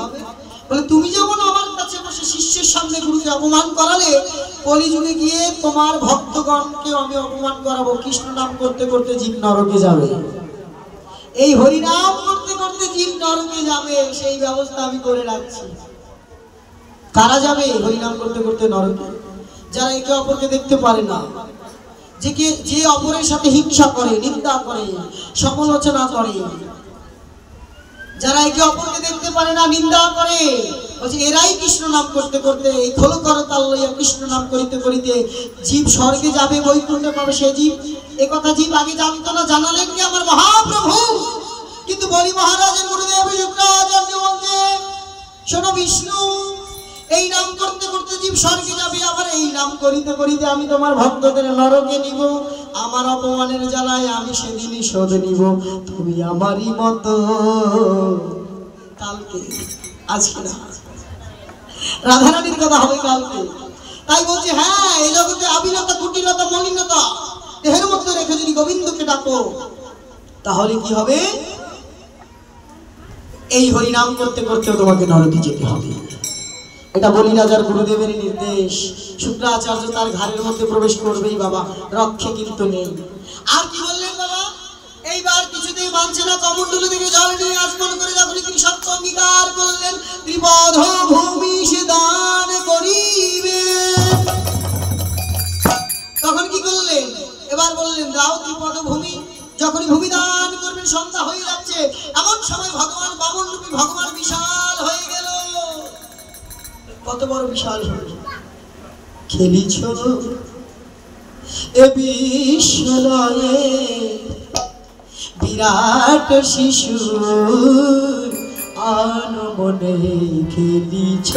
বলে, তুমি যেমন আমার কাছে বসে শিষ্যের সামনে গুরুকে অপমান করালে, কলিযুগে গিয়ে তোমার ভক্তগণকে আমি অপমান করাবো। কৃষ্ণ নাম করতে করতে জীব নরকে যাবে, এই হরিনাম করতে করতে জীব নরকে যাবে, সেই ব্যবস্থা আমি করে রাখছি। কারা যাবে হরিনাম করতে করতে নরকে? যারা একে অপরকে দেখতে পারে না, যে অপরের সাথে হিংসা করে, নিন্দা করে, সমালোচনা করে, যারা একে অপরকে দেখতে পারে না, নিন্দা করে, বলছে এরাই কৃষ্ণ নাম করতে করতে, এই খোল করতাল লইয়া কৃষ্ণ নাম করিতে করিতে জীব স্বর্গে যাবে, বৈকুণ্ঠে পাবে। সে জীব, একথা জীব আগে জানতো না, জানালেন কি আমার মহাপ্রভু। কিন্তু বলি মহারাজের গুরুদেব শুক্রাচার্য বলছে, শোনো বিষ্ণু, এই নাম করতে করতে জীব স্বর্গে যাবে, আবার এই নাম করিতে করিতে আমি তোমার ভক্তদের নরকে নিব। আমার অপমানের জ্বালায় আমি সেদিনই শোধ নিব। তুমি আমারই মতো কালকে, আজকে না, রাধারানীর কথা হবে কালকে। তাই বলছে, হ্যাঁ, এই জগতে আবিলতা, কুটিলতা, মলিনতা দেহের মধ্যে রেখে যদি গোবিন্দকে ডাকো, তাহলে কি হবে? এই হরিনাম করতে করতে তোমাকে নরকে যেতে হবে। এটা বলি রাজার গুরুদেবের নির্দেশ। শুক্রাচার্য তার ঘরের মধ্যে প্রবেশ করবেই বাবা, রক্ষে কিন্তু নেই। আর কি বললেন বাবা? এইবার কিছুতেই মানছে না, কমণ্ডল থেকে জল নিয়ে আসমন করে যখন তিনি সত্য অঙ্গীকার করলেন, ত্রিপদ ভূমি সে দান করিবে। তখন কি করলেন? এবার বললেন, দাও ত্রিপদ ভূমি। যখনই ভূমি দান করবেন, সন্ধ্যা হয়ে যাচ্ছে, এমন সময় ভগবান বামন রূপী ভগবান বিশাল হয়ে গেল। কত বড় বিশাল হল! খেলিছ এ বিশ্বলয়ে বিরাট শিশু আনমনে খেলিছ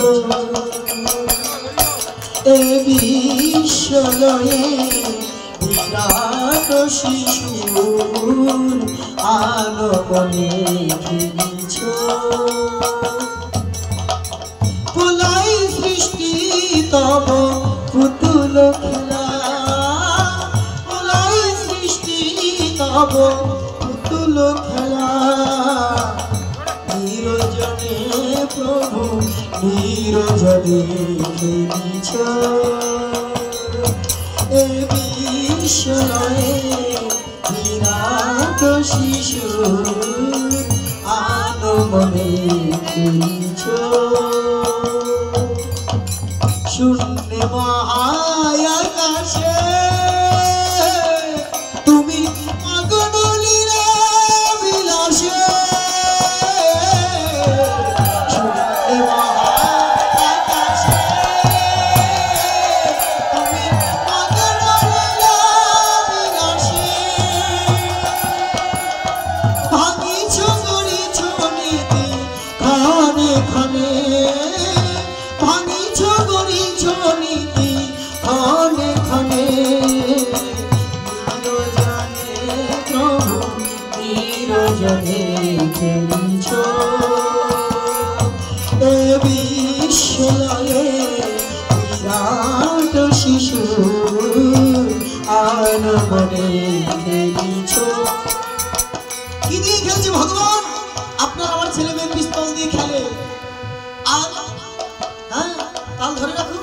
এ বিশ্বলয়ে বিরাট শিশু আনমনে খেলিছ পুলাই সৃষ্টি তব পুতুল খেলা পুলাই সৃষ্টি তব পুতুল খেলা নিরজনে প্রভু নিরজনে খেলিছ এ বিশ্বলয়ে বিরাট শিশু আনমনে খেলিছ শূন্য মহায়াকাশে তুমি মগ্ন লীলা বিলাসে শূন্য মহায়াকাশে তুমি মগ্ন লীলা বিলাসে ভাঙিছ করিছ নীতি ক্ষণে ক্ষণে ভাঙিছ করিছ নীতি ক্ষণে ক্ষণে নিরজনে প্রভু নিরজনে খেলিছ এ বিশ্বলয়ে বিরাট শিশু আনমনে খেলিছ কি দিয়ে খেলছে ভগবান আপনার আমার ছেলে মেয়ে পিস্তল দিয়ে খেলে আর হ্যাঁ তাল ধরে রাখুন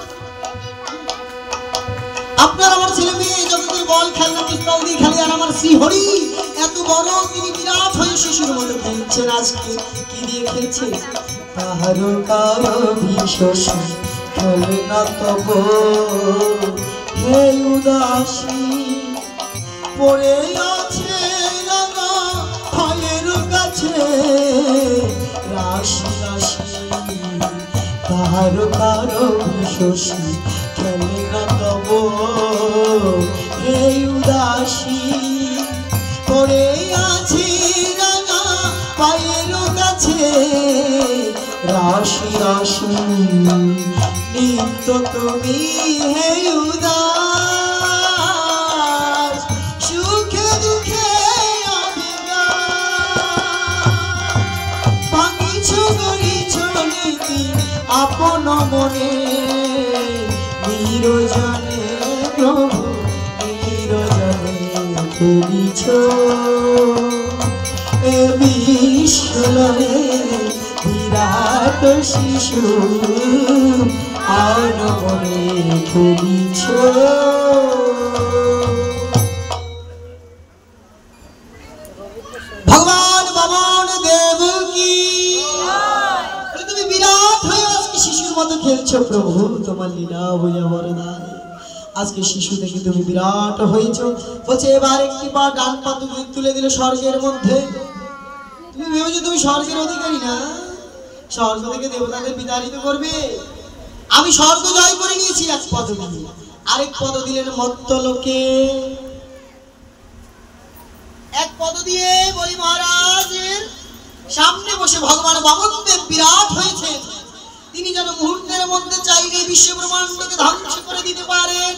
আপনার আমার ছেলে মেয়ে জগতের বল খেলনা পিস্তল দিয়ে খেলে আর আমার শ্রীহরি এত বড় তিনি বিরাট হয়ে শিশুর মতো খেলছেন আজকে কি দিয়ে খেলছে তাহার কারো বিশেষ খেলে না তব হে উদাসী পড়ে আছে রাঙা ফলের কাছে রাশি রাশি তাহার কারো বিশেষ খেলে না তব হে উদাসী পড়ে আছে রাঙা পায়ের কাছে রাশি রাশি নিত্য তুমি হে উদাস সুখে দুঃখে ভাঙিছ করিছ নীতি আপন মনে নিরজনে প্রভু নিরজনে খেলিছ এ বিশ্বলয়ে বিরাট শিশু আনমনে খেলিছ ভগবান বামন দেব কি তুমি বিরাট হয়ে আজকে শিশুর মতো খেলছো প্রভু তোমার লীলা বোঝা বরদান আজকে শিশু থেকে তুমি বিরাট হয়েছ বলছে এবার একটি পা ডান পা তুলে দিলে স্বর্গের মধ্যে তুমি ভেবেছো তুমি স্বর্গের অধিকারী না স্বর্গ থেকে দেবতাদের বিতাড়িত করবে আমি স্বর্গ জয় করে নিয়েছি এক পদ দিয়ে আরেক পদ দিলেন মত্ত লোকে এক পদ দিয়ে বলি মহারাজের সামনে বসে ভগবান বামনদেব বিরাট হয়েছে তিনি যেন মুহূর্তের মধ্যে চাইলে বিশ্ব ব্রহ্মাণ্ডকে ধ্বংস করে দিতে পারেন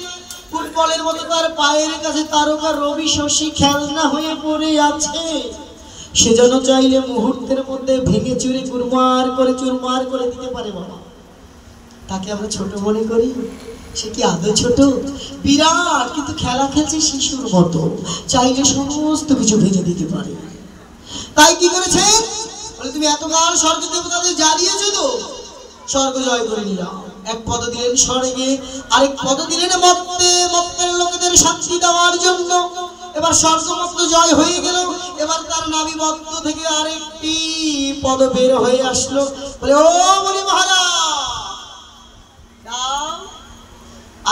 ফুটবলের মতো তার পায়ের কাছে তারকা রবি শশী খেলনা হয়ে পড়ে আছে সে যেন চাইলে মুহূর্তের মধ্যে ভেঙে চুরে চুরমার করে দিতে পারে বাবা তাকে আমরা ছোট মনে করি সে কি আদৌ ছোট বিরাট কিন্তু খেলা খেলছে শিশুর মতো চাইলে সমস্ত কিছু ভেঙে দিতে পারে তাই কি করেছে বলে তুমি এতকাল স্বর্গ দেবতাদের জ্বালিয়েছো তো স্বর্গ জয় করে নিলাম এক পদ দিলেন স্বর্গে আরেক পদ দিলেন মত্তের লোকেদের শান্তি দেওয়ার জন্য এবার স্বর্গমত্ত জয় হয়ে গেল এবার তার নাভিবদ্ধ থেকে আরেকটি পদ বের হয়ে আসলো বলে ও বলি মহারাজ দাও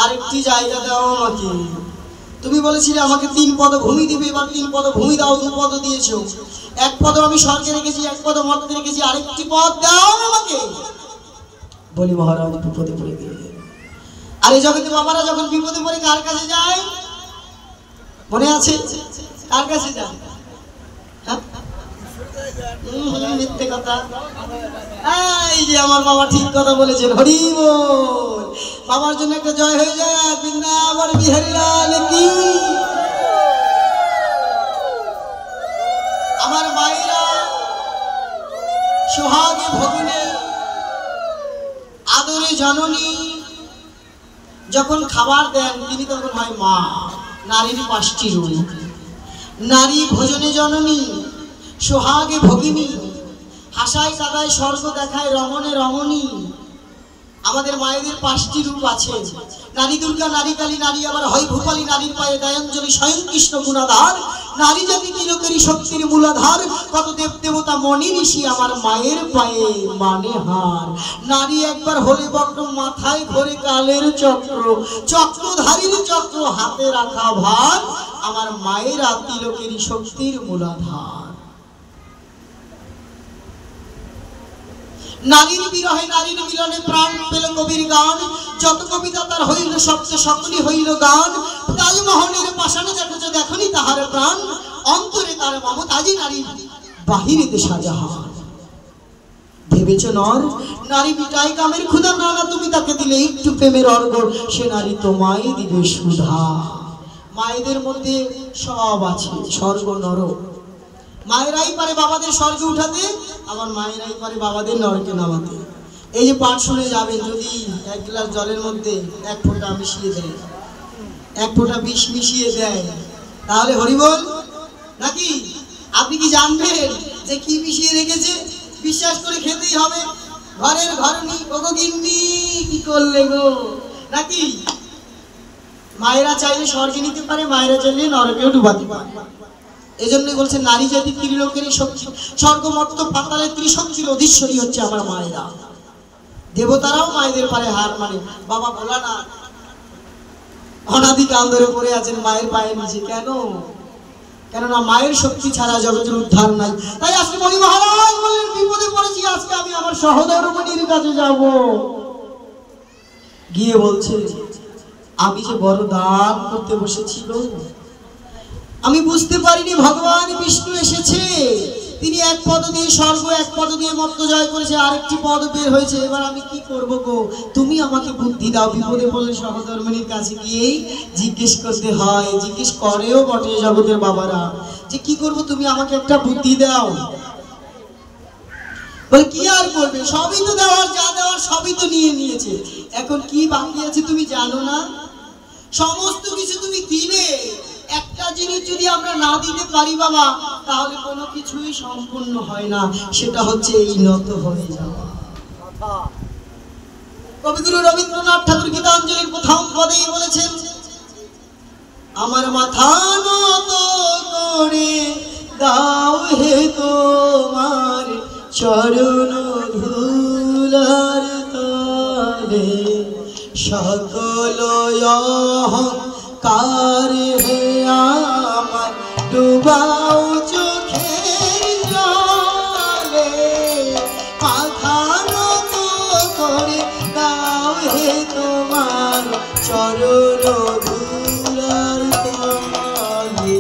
আরেকটি জায়গা দাও আমাকে তুমি বলেছিলে আমাকে 3 পদ ভূমি দিবে এবার 3 পদ ভূমি দাও 2 পদ দিয়েছো এক পদ আমি স্বর্গে রেখেছি এক পদ মর্তে রেখেছি আরেকটি পদ দাও আমাকে বলি মহারাজ বিপদে পড়ে গেলেন আর এই জগতে বাবারা যখন বিপদে পড়ে কার কাছে যায় মনে আছে? কার কাছে যান? মিথ্যে কথা। এই যে আমার বাবা ঠিক কথা বলেছেন, হরি বল। বাবার জন্য একটা জয় হয়ে যায়, বৃন্দাবন বিহারী লাল কি। আমার মায়েরা সোহাগে ভগিনী, আদরে জননী, যখন খাবার দেন তিনি তখন হয় মা। নারীর 5টি রূপ। নারী ভোজনে জননী, সোহাগে ভগিনী, হাসায় কাদায় স্বর্গ দেখায় রমণে রমণী। আমাদের মায়েদের 5টি রূপ আছে। নারী দুর্গা, নারী কালী, নারী আবার হয় ভূপালী। নারীর পায়ে দয়াঞ্জলি, স্বয়ং কৃষ্ণ গুণাধার। নারী জাতি তিলকেরই শক্তির মূলাধার। কত দেব দেবতা মনি ঋষি আমার মায়ের পায়ে মানে হার। নারী একবার হলে বক্র, মাথায় ঘোরে কালের চক্র। চক্রধারীর চক্র হাতে রাখা ভার। আমার মায়েরা তিলকেরই শক্তির মূলাধার। নারীর বিরহে নারীর মিলনে প্রাণ পেল কবির গান। যত কবিতা তার হইল শব্দ সকলই হইল গান। তাজমহলের পাষাণে দেখেছো দেখনি তাহার প্রাণ। অন্তরে তার মমতাজি নারী, বাহিরেতে শাহজাহান। ভেবেছ নর নারী মিটাই কামের ক্ষুধা, না না তুমি তাকে দিলে একটু প্রেমের অর্ঘ, সে নারী তোমায় দিবে সুধা। মায়েদের মধ্যে সব আছে, স্বর্গ নরক। মায়েরাই পারে বাবাদের স্বর্গে উঠাতে, আবার মায়েরাই পারে বাবাদের নরকে নামাতে। এই যে পাঠ শুনে যাবেন, যদি 1 গ্লাস জলের মধ্যে 1 ফোঁটা মিশিয়ে দেয়, 1 ফোঁটা বিষ মিশিয়ে দেয়, তাহলে হরিবল নাকি? আপনি কি জানবেন যে কি মিশিয়ে রেখেছে? বিশ্বাস করে খেতেই হবে। ঘরের ঘরনি ওগো গিন্নি কি করলে গো, নাকি? মায়েরা চাইলে স্বর্গে নিতে পারে, মায়েরা চাইলে নরকেও ডুবাতে পারে। এজন্যই বলছে নারী জাতি ত্রিলোকেরই শক্তি। স্বর্গমর্ত পাতালের ত্রিশক্তির অধীশ্বরী হচ্ছে আমার মায়েরা। দেবতারাও মায়েদের পারে হার মানে। বাবা ভোলানাথ অনাদিকাল ধরে পড়ে আছেন মায়ের পায়ের নিচে। কেন? কেননা মায়ের শক্তি ছাড়া জগতের উদ্ধার নাই। তাই আজকে মণি মহারাজ বললেন বিপদে পড়েছি, আজকে আমি আমার সহধর্মণীর কাছে যাব। গিয়ে বলছে আমি যে বড় দান করতে বসেছি গো, আমি বুঝতে পারিনি ভগবান বিষ্ণু এসেছে। তিনি 1 পদ দিয়ে স্বর্গ, 1 পদ দিয়ে মর্ত জয় করেছে, আরেকটি পদ বের হয়েছে। এবার আমি কি করব গো, তুমি আমাকে বুদ্ধি দাও। বিপদে পড়লে সহধর্মিণীর কাছে গিয়েই জিজ্ঞেস করতে হয়। জিজ্ঞেস করেও বটে জগতের বাবারা, যে কি করব, তুমি আমাকে একটা বুদ্ধি দাও। বলে কি আর করবে, সবই তো দেওয়ার, যা দেওয়ার সবই তো নিয়ে নিয়েছে। এখন কি বাকি আছে তুমি জানো না? সমস্ত কিছু তুমি দিলে, একটা জিনিস যদি আমরা না দিতে পারি বাবা, তাহলে কোনো কিছুই সম্পূর্ণ হয় না। সেটা হচ্ছে এই নত হয়ে যাওয়া। কবিগুরু রবীন্দ্রনাথ ঠাকুর গীতাঞ্জলির প্রথম পদেই বলেছেন, আমার মাথা নত করে দাও হে তোমার চরণ ধুলার তলে, সকল অহংকার হে আমার ডুবাও চোখের জলে, মাথা নত করে দাও হে তোমার চরণ ধুলার তলে।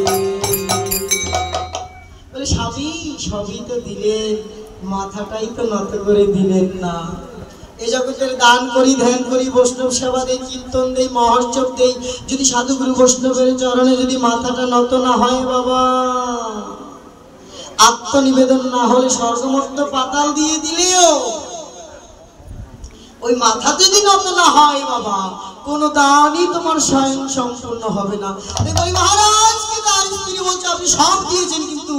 বলে স্বামী সবই তো দিলেন, মাথাটাই তো নত করে দিলেন না। এই জগতের দান করি, ধ্যান করি, বৈষ্ণব সেবা দেই, কীর্তন দেই, মহোৎসব দেই, যদি সাধুগুরু বৈষ্ণবের চরণে যদি মাথাটা নত না হয় বাবা, আত্মনিবেদন না হলে স্বর্গমর্ত পাতাল দিয়ে দিলেও ওই মাথা যদি নত না হয় বাবা, কোন দানই তোমার স্বয়ং সম্পূর্ণ হবে না। তাই মহারাজকে তার স্ত্রী বলছে আপনি সব দিয়েছেন, কিন্তু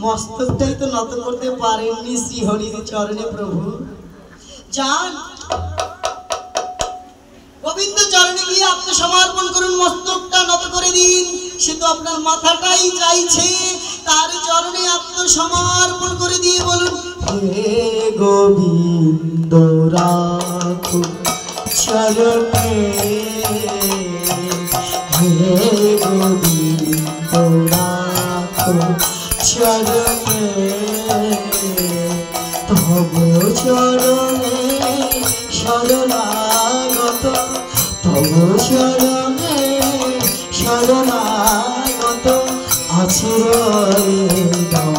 মস্তকটাই তো নত করতে পারেননি শ্রীহরির চরণে। প্রভু যান গোবিন্দ চরণে গিয়ে আত্মসমর্পণ করুন, মস্তকটা নত করে দিন। সে তো আপনার মাথাটাই চাইছে, তার চরণে আত্মসমর্পণ করে দিয়ে বলুন, হে গোবিন্দ রাখো চরণে, হে গোবিন্দ রাখো চরণে, তব চরণে শরণাগত, তব চরণে শরণাগত, শিরায় দাও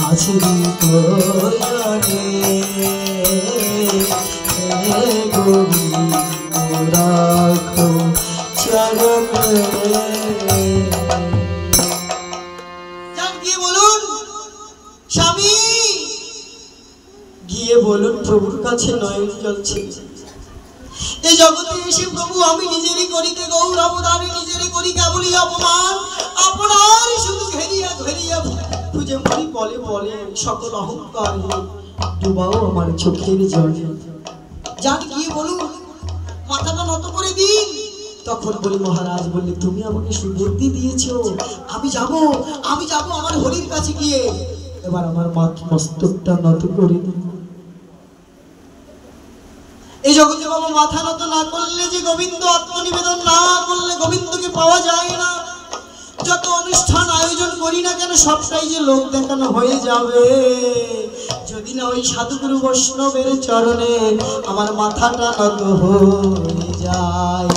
আছে তোরে গোবিন্দ রাখো চরণে। যান গিয়ে বলুন স্বামী, গিয়ে বলুন প্রভুর কাছে নয়ন জল ছেড়ে এই জগতে এসে প্রভু আমি নিজেরই করিতে গৌরব দানে নিজেরই করি কেবলই অপমান, আপনার শুধু ঘেরিয়া ঘেরিয়া খুঁজে মরি বলে বলে সকল অহংকার ডুবাও আমার চোখের জলে। যান গিয়ে বলুন মাথাটা নত করে দিন। তখন বলি মহারাজ বললে তুমি আমাকে সুবুদ্ধি দিয়েছো, আমি যাব আমার হরির কাছে গিয়ে এবার আমার মস্তকটা নত করে দিন। এই জগতে বাবা মাথা নত না করলে যে গোবিন্দ আত্মনিবেদন না করলে গোবিন্দকে পাওয়া যায় না। যত অনুষ্ঠান আয়োজন করি না কেন সবটাই যে লোক দেখানো হয়ে যাবে যদি না ওই সাধুগুরু বৈষ্ণবের চরণে আমার মাথাটা নত হয়ে যায়।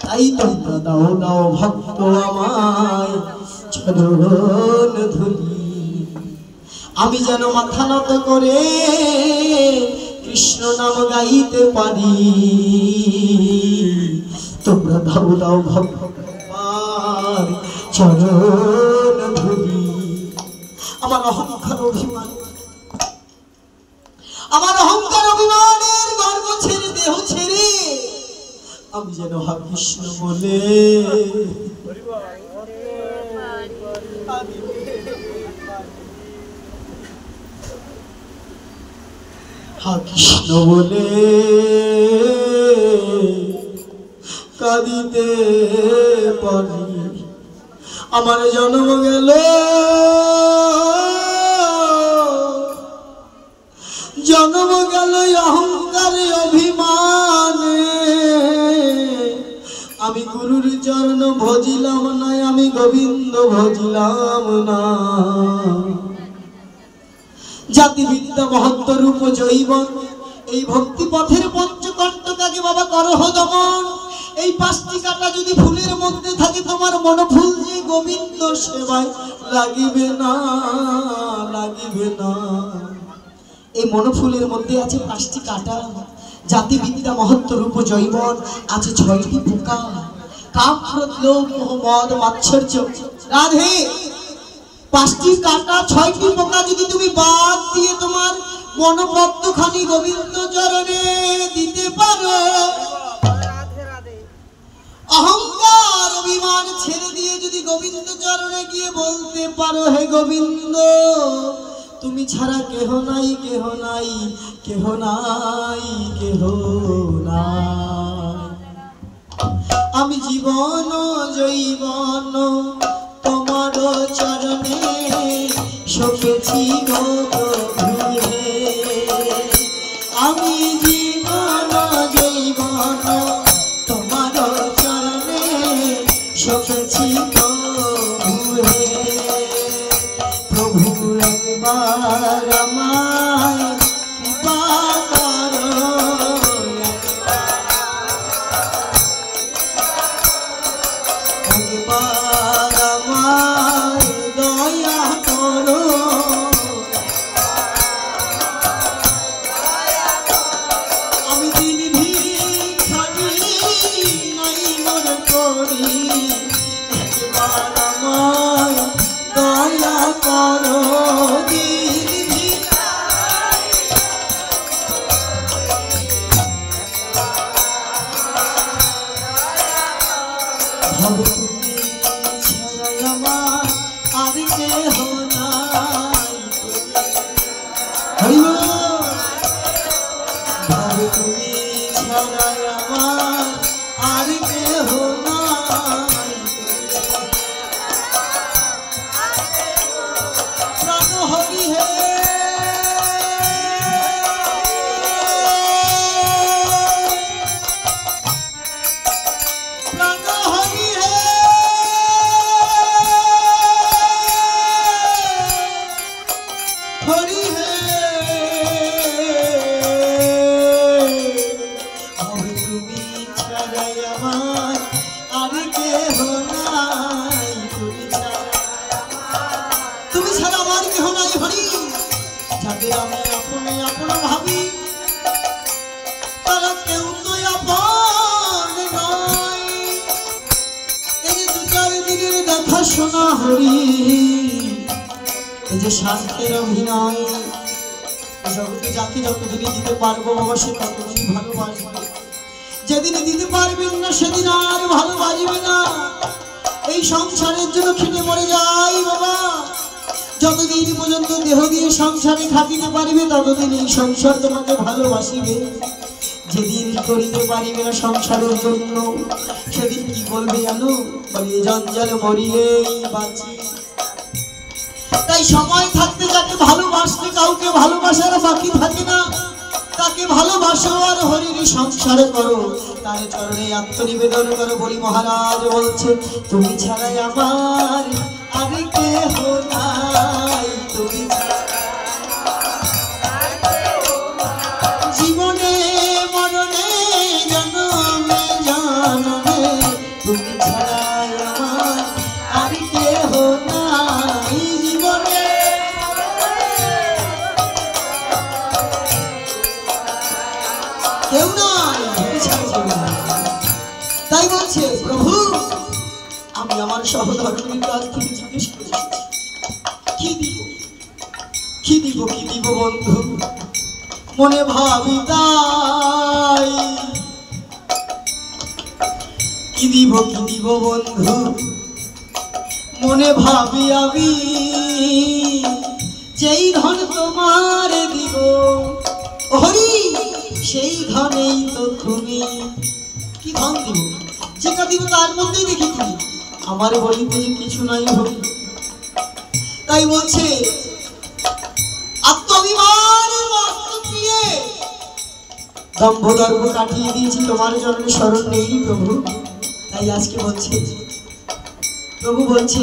তাই তোমরা দাও দাও ভক্ত আমায় চরণ ধুলি, আমি যেন মাথা নত করে কৃষ্ণ নাম গাইতে পারি। তোমরা দাও দাও ভক্ত চরণ ধুলি। আমার অহংকার অভিমান, আমার অহংকার অভিমানের গর্ব ছেড়ে দেহ ছেড়ে আমি যেন হা কৃষ্ণ বলে হা কৃষ্ণ বলে কাঁদিতে পারি। আমার জন্ম গেল অহংকার অভিমানে, আমি গুরুর চরণ ভজিলাম না, আমি গোবিন্দ ভজিলাম না। জাতি বিদ্যা মহত্ব রূপ জৈবন এই ভক্তি পথের পঞ্চকণ্টকাকে বাবা করহ দমন। এই পাঁচটি কাটা যদি ফুলের মধ্যে থাকে তোমার মন ফুল যে গোবিন্দ সেবায় লাগিবে না, লাগিবে না। এই মনফুলের মধ্যে আছে পাঁচটি কাটা, জাতি বিদ্যা মহত্ব রূপ জৈবন, আছে 6টি পোকা, কাম ক্রোধ লোভ মোহ মদ মাৎসর্য। রাধে 5টি কাটা 6টি পোকা যদি তুমি বাদ দিয়ে তোমার মনোপদ্মখানি গোবিন্দ চরণে দিতে পারো, অহংকার অভিমান ছেড়ে দিয়ে যদি গোবিন্দ চরণে গিয়ে বলতে পারো হে গোবিন্দ তুমি ছাড়া কেহ নাই, কেহ নাই, কেহ নাই, কেহ নাই। আমি জীবন জৈবন তোমার চরণে সপেছি গো প্রভু হে। আমি জীবন জৈবন তোমার চরণে সপেছি প্রভু হে। প্রভু একবার আমায় কৃপা করো, একবার আমায় দয়া করো। আমি দিন ভিখারি নাই মন করি, একবার আমায় দয়া করো। ছাড়া আমার কেহ নাই হরি। যাদের আমি আপনে আপন ভাবি তারা কেউ তো আপন নয়। এই যে 2-4 দিনের দেখা শোনা হরি, এই যে স্বার্থের অভিনয়, জগতে যাকে যতদিনই দিতে পারবো বাবা সে ততদিনই ভালোবাসবে। যেদিন দিতে পারবেন না সেদিন আর ভালোবাসবে না। এই সংসারের জন্য খেটে মরে যাই বাবা। যতদিন পর্যন্ত দেহ দিয়ে সংসারে খাটিতে পারিবে ততদিন এই সংসার তোমাকে ভালোবাসিবে। যেদিন করিতে পারিবে না সংসারের জন্য সেদিন কি বলবে জানো? বলে জঞ্জালে মরিলেই বাঁচি। তাই সময় থাকতে যাকে ভালোবাসতে কাউকে ভালোবাসার বাকি থাকে না, তাকে ভালোবাসো আর হরির সংসার করো, তার চরণে আত্মনিবেদন করো। বলি মহারাজ বলছে তুমি ছাড়াই আমার আর কেহ নাই, তুমি জীবনে মরণে জনমে জনমে তুমি ছাড়াই আমার আর কেহ নাই। জীবনে কেউ নাই, তাই বলছে প্রভু আমি আমার সহধর্মীর কাছ থেকে জিজ্ঞেস করেছি কি দিব কি দিব কি দিব বন্ধু। মনে ভাবি তাই কি দিব বন্ধু। মনে ভাবি আমি যেই ধন তোমার দিব হরি সেই ধনেই তো তুমি। কি ধন দিব? যেটা দিব তার মধ্যেই দেখি তুমি আমার বলিতে যে কিছু নাই হরি। তাই বলছে আত্মাভিমানের বস্ত্র দিয়ে দম্ভ দর্প কাটিয়ে দিয়েছি, তোমার চরণে শরণ নেই প্রভু। তাই আজকে বলছে প্রভু বলছে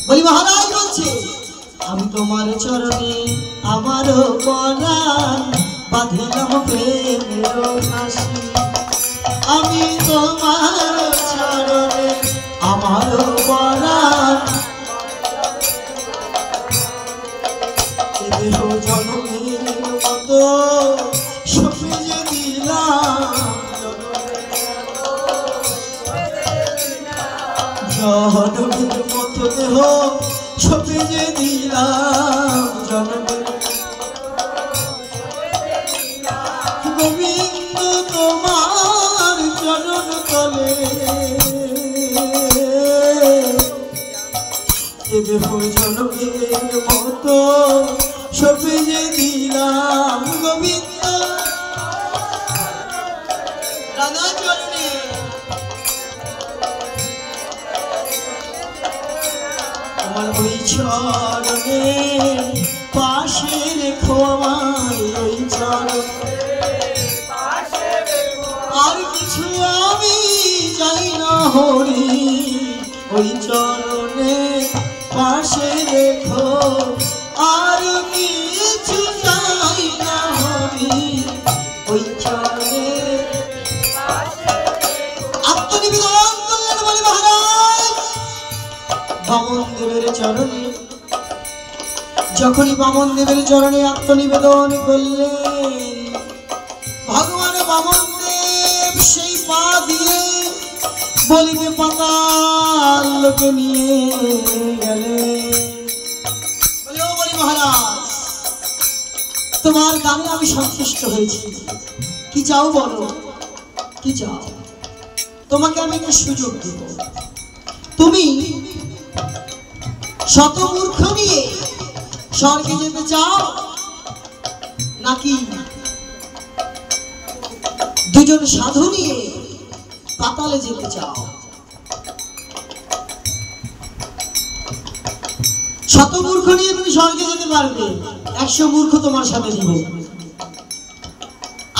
বলি মহারাজ বলছে আমি তোমার চরণে আমার পরাণ বাঁধিলাম প্রেমের ফাঁসি। আমি তোমার চরণে আমার পরাণ দেহ জনমের মতো সপে যে দিলাম, জনমের মতো দেহ সপে যে দিলাম জনমের। গোবিন্দ তোমার চরণ তলে এ দেহ জনমের মতো সপে যে দিলাম। গোবিন্দ রাধা চরণে আমার ওই চরণে পাশে রেখো আমায়, ওই চরণে আর কিছু আমি চাই না হরি। ওই চরণে পাশে রেখো আর কিছু চাই না হরি। ওই চরণে আত্মনিবেদন করলেন বলে মহারাজ বামন দেবের চরণে। যখনই বামন দেবের চরণে আত্মনিবেদন করলেন ভগবান বামন দেব সেই পা দিয়ে বলিকে পাতাল লোকে নিয়ে গেলেন। বলে ও বলি মহারাজ তোমার গানে আমি সন্তুষ্ট হয়েছি, কি চাও বলো কি চাও? তোমাকে আমি একটা সুযোগ দেব। তুমি শতমূর্খ নিয়ে স্বর্গে যেতে চাও নাকি দুজন সাধু নিয়ে পাতালে যেতে চাও? শতমূর্খ নিয়ে তুমি স্বর্গে যেতে পারবে, 100 মূর্খ তোমার সাথে দিব।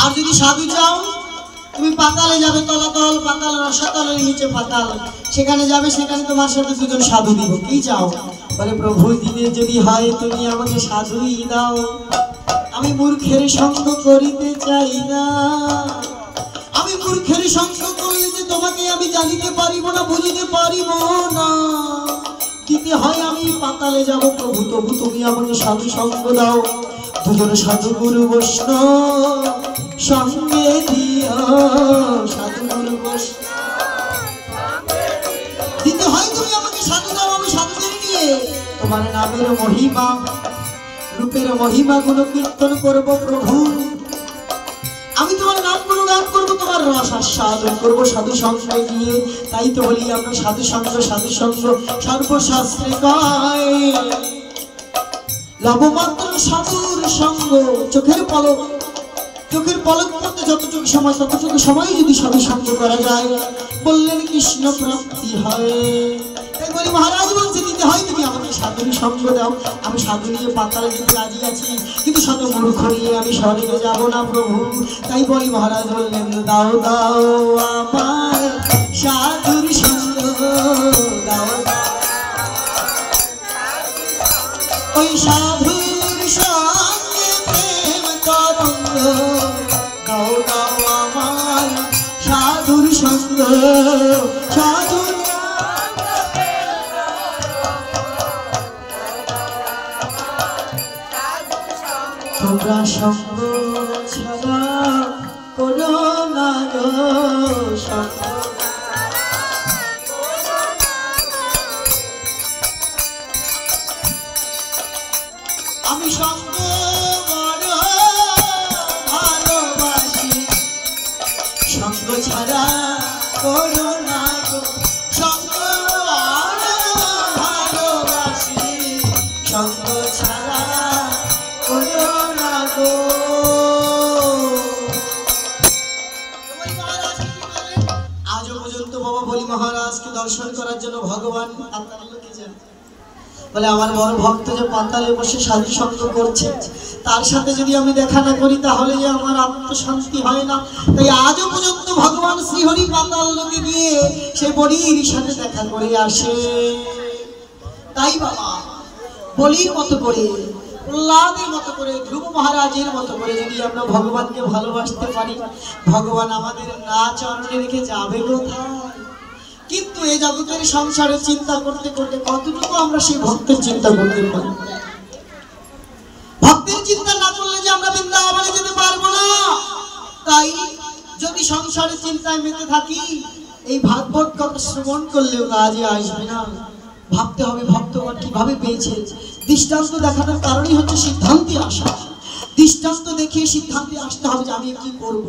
আর যদি সাধু চাও তুমি পাতালে যাবে, তলাতল পাতাল রসাতলের নিচে পাতাল, সেখানে যাবে, সেখানে তোমার সাথে দুজন সাধু দিব। কি চাও? বলে প্রভু দিনে যদি হয় তুমি আমাকে সাধুই দাও, আমি মূর্খের সঙ্গ করিতে চাই না। আমি মূর্খের সঙ্গ করলে যে তোমাকে আমি জানিতে পারিব না, বুঝিতে পারিব না। কিতে হয় আমি পাতালে যাব প্রভু, তবু তুমি আমাকে সাধু সঙ্গ দাও। দুজন সাধু গুরু বৈষ্ণব সঙ্গে দিও, সাধু গুরু বৈষ্ণব দিতে হয় তুমি আমাকে সাধু দাও। আমি সাধুদের নিয়ে তোমার নামের মহিমা রূপের মহিমা গুণ কীর্তন করব প্রভু। আমি তোমার নাম গুণগান করবো, তোমার রস আস্বাদন করবো সাধু সঙ্গে গিয়ে। তাই তো বলি আমরা সাধু সঙ্গ সর্বশাস্ত্রে কয়, লবমাত্র সাধুর সঙ্গ। চোখের পলক পড়তে যতটুকু সময় ততটুকু সময় যদি সাধু সঙ্গ করা যায়, বললেন কৃষ্ণ প্রাপ্তি হয়। তাই বলি মহারাজ বলছে দিতে হয় তুমি আমাকে সাধুর সঙ্গ দাও। আমি সাধু নিয়ে পাতালে যেতে রাজি আছি, কিন্তু শত মূর্খ নিয়ে আমি স্বর্গে যাব না প্রভু। তাই বলি মহারাজ বললেন দাও দাও আমার সাধুর সঙ্গ, দাও ওই সাধুর সঙ্গে প্রেম তরঙ্গ, দাও দাও আমার সাধুর সঙ্গ, সাধুর তোমরা সঙ্গ ছাড়া করো না গো সঙ্গ। আমি সঙ্গ বড় ভালোবাসি, সঙ্গ ছাড়া করো না গো সঙ্গ, ভালোবাসি সঙ্গ ছাড়া করো না গো। আজও পর্যন্ত বাবা বলি মহারাজকে দর্শন করার জন্য ভগবান বলে আমার বড় ভক্ত যে পাতালে বসে সাধু সঙ্গ করছে, তার সাথে যদি আমি দেখা না করি তাহলে যে আমার আত্মশান্তি হয় না। তাই আজও পর্যন্ত ভগবান শ্রীহরি পাতাল লোকে গিয়ে সে বলির সাথে দেখা করে আসে। তাই বাবা বলির মতো করে, প্রহ্লাদের মতো করে, ধ্রুব মহারাজের মতো করে যদি আমরা ভগবানকে ভালোবাসতে পারি, ভগবান আমাদের না চরণে রেখে যাবে কোথায়? কিন্তু এই জগতের সংসারের চিন্তা করতে করতে কতটুকু আমরা সেই ভক্তের চিন্তা করতে পারি? ভক্তের চিন্তা না করলে যে আমরা বৃন্দাবনে যেতে পারবো না। তাই যদি সংসারের চিন্তায় মেতে থাকি, এই ভাগবত কথা শ্রবণ করলেও কাজে আসবে না। ভাবতে হবে ভক্তগণ কিভাবে পেয়েছে। দৃষ্টান্ত দেখানোর কারণই হচ্ছে সিদ্ধান্তে আসা। দৃষ্টান্ত দেখিয়ে সিদ্ধান্তে আসতে হবে যে আমি কি করব।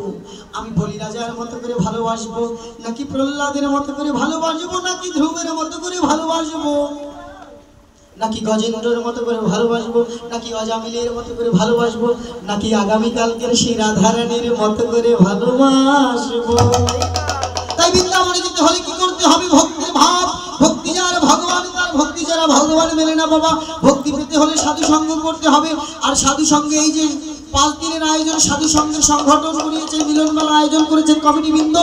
আমি বলিরাজার মতো করে ভালোবাসবো, নাকি প্রহ্লাদের মতো করে ভালোবাসবো, নাকি ধ্রুবের মতো করে ভালোবাসবো, নাকি গজেন্দ্রের মতো করে ভালোবাসবো, নাকি অজামিলের মতো করে ভালোবাসবো, নাকি আগামীকালকের সেই রাধারানীর মতো করে ভালোবাসবো। তাই বৃন্দাবনে যেতে হলে কি করতে হবে? ভক্তির ভাব। ভক্তি যার ভগবান তার, ভক্তি যারা ভগবান মেলে না বাবা। ভক্তি পেতে হলে সাধু সঙ্গ করতে হবে। আর সাধু সঙ্গে এই যে 5 দিনের আয়োজন, সাধু সঙ্গের সংগঠন করিয়েছে, মিলন মেলা আয়োজন করেছেন কমিটি বৃন্দ,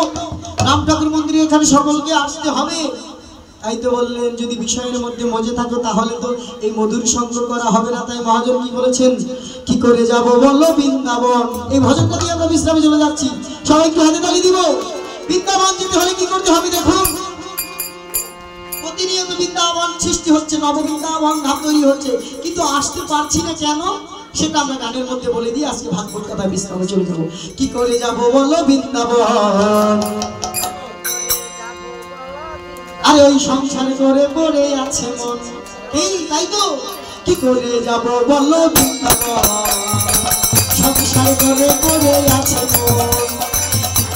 রাম ঠাকুর মন্দিরে এখানে সকলকে আসতে হবে। তাই তো বললেন যদি বিষয়ের মধ্যে মজে থাকো তাহলে তো এই মধুর সঙ্গ করা হবে না। তাই মহাজন কি বলেছেন? কি করে যাব বলো বৃন্দাবন। এই ভজনটা দিয়ে আমরা বিশ্রামে চলে যাচ্ছি। সবাইকে হাতে তালি দিব। বৃন্দাবন যেতে হলে কি করতে হবে দেখুন। প্রতিনিয়ত বৃন্দাবন সৃষ্টি হচ্ছে, নববৃন্দাবন ধাম তৈরি হচ্ছে, কিন্তু আসতে পারছি না কেন? সেটা আমরা গানের মধ্যে বলে দিই। আজকে ভাগবত কথায় বিশ্রামে চলে যাবো। কি করে যাব বলো বৃন্দাবন, আরে ওই সংসারে করে পড়ে আছে মন। এই তাই তো, কি করে যাব বলো বৃন্দাবন, সংসারে করে পড়ে আছে মন।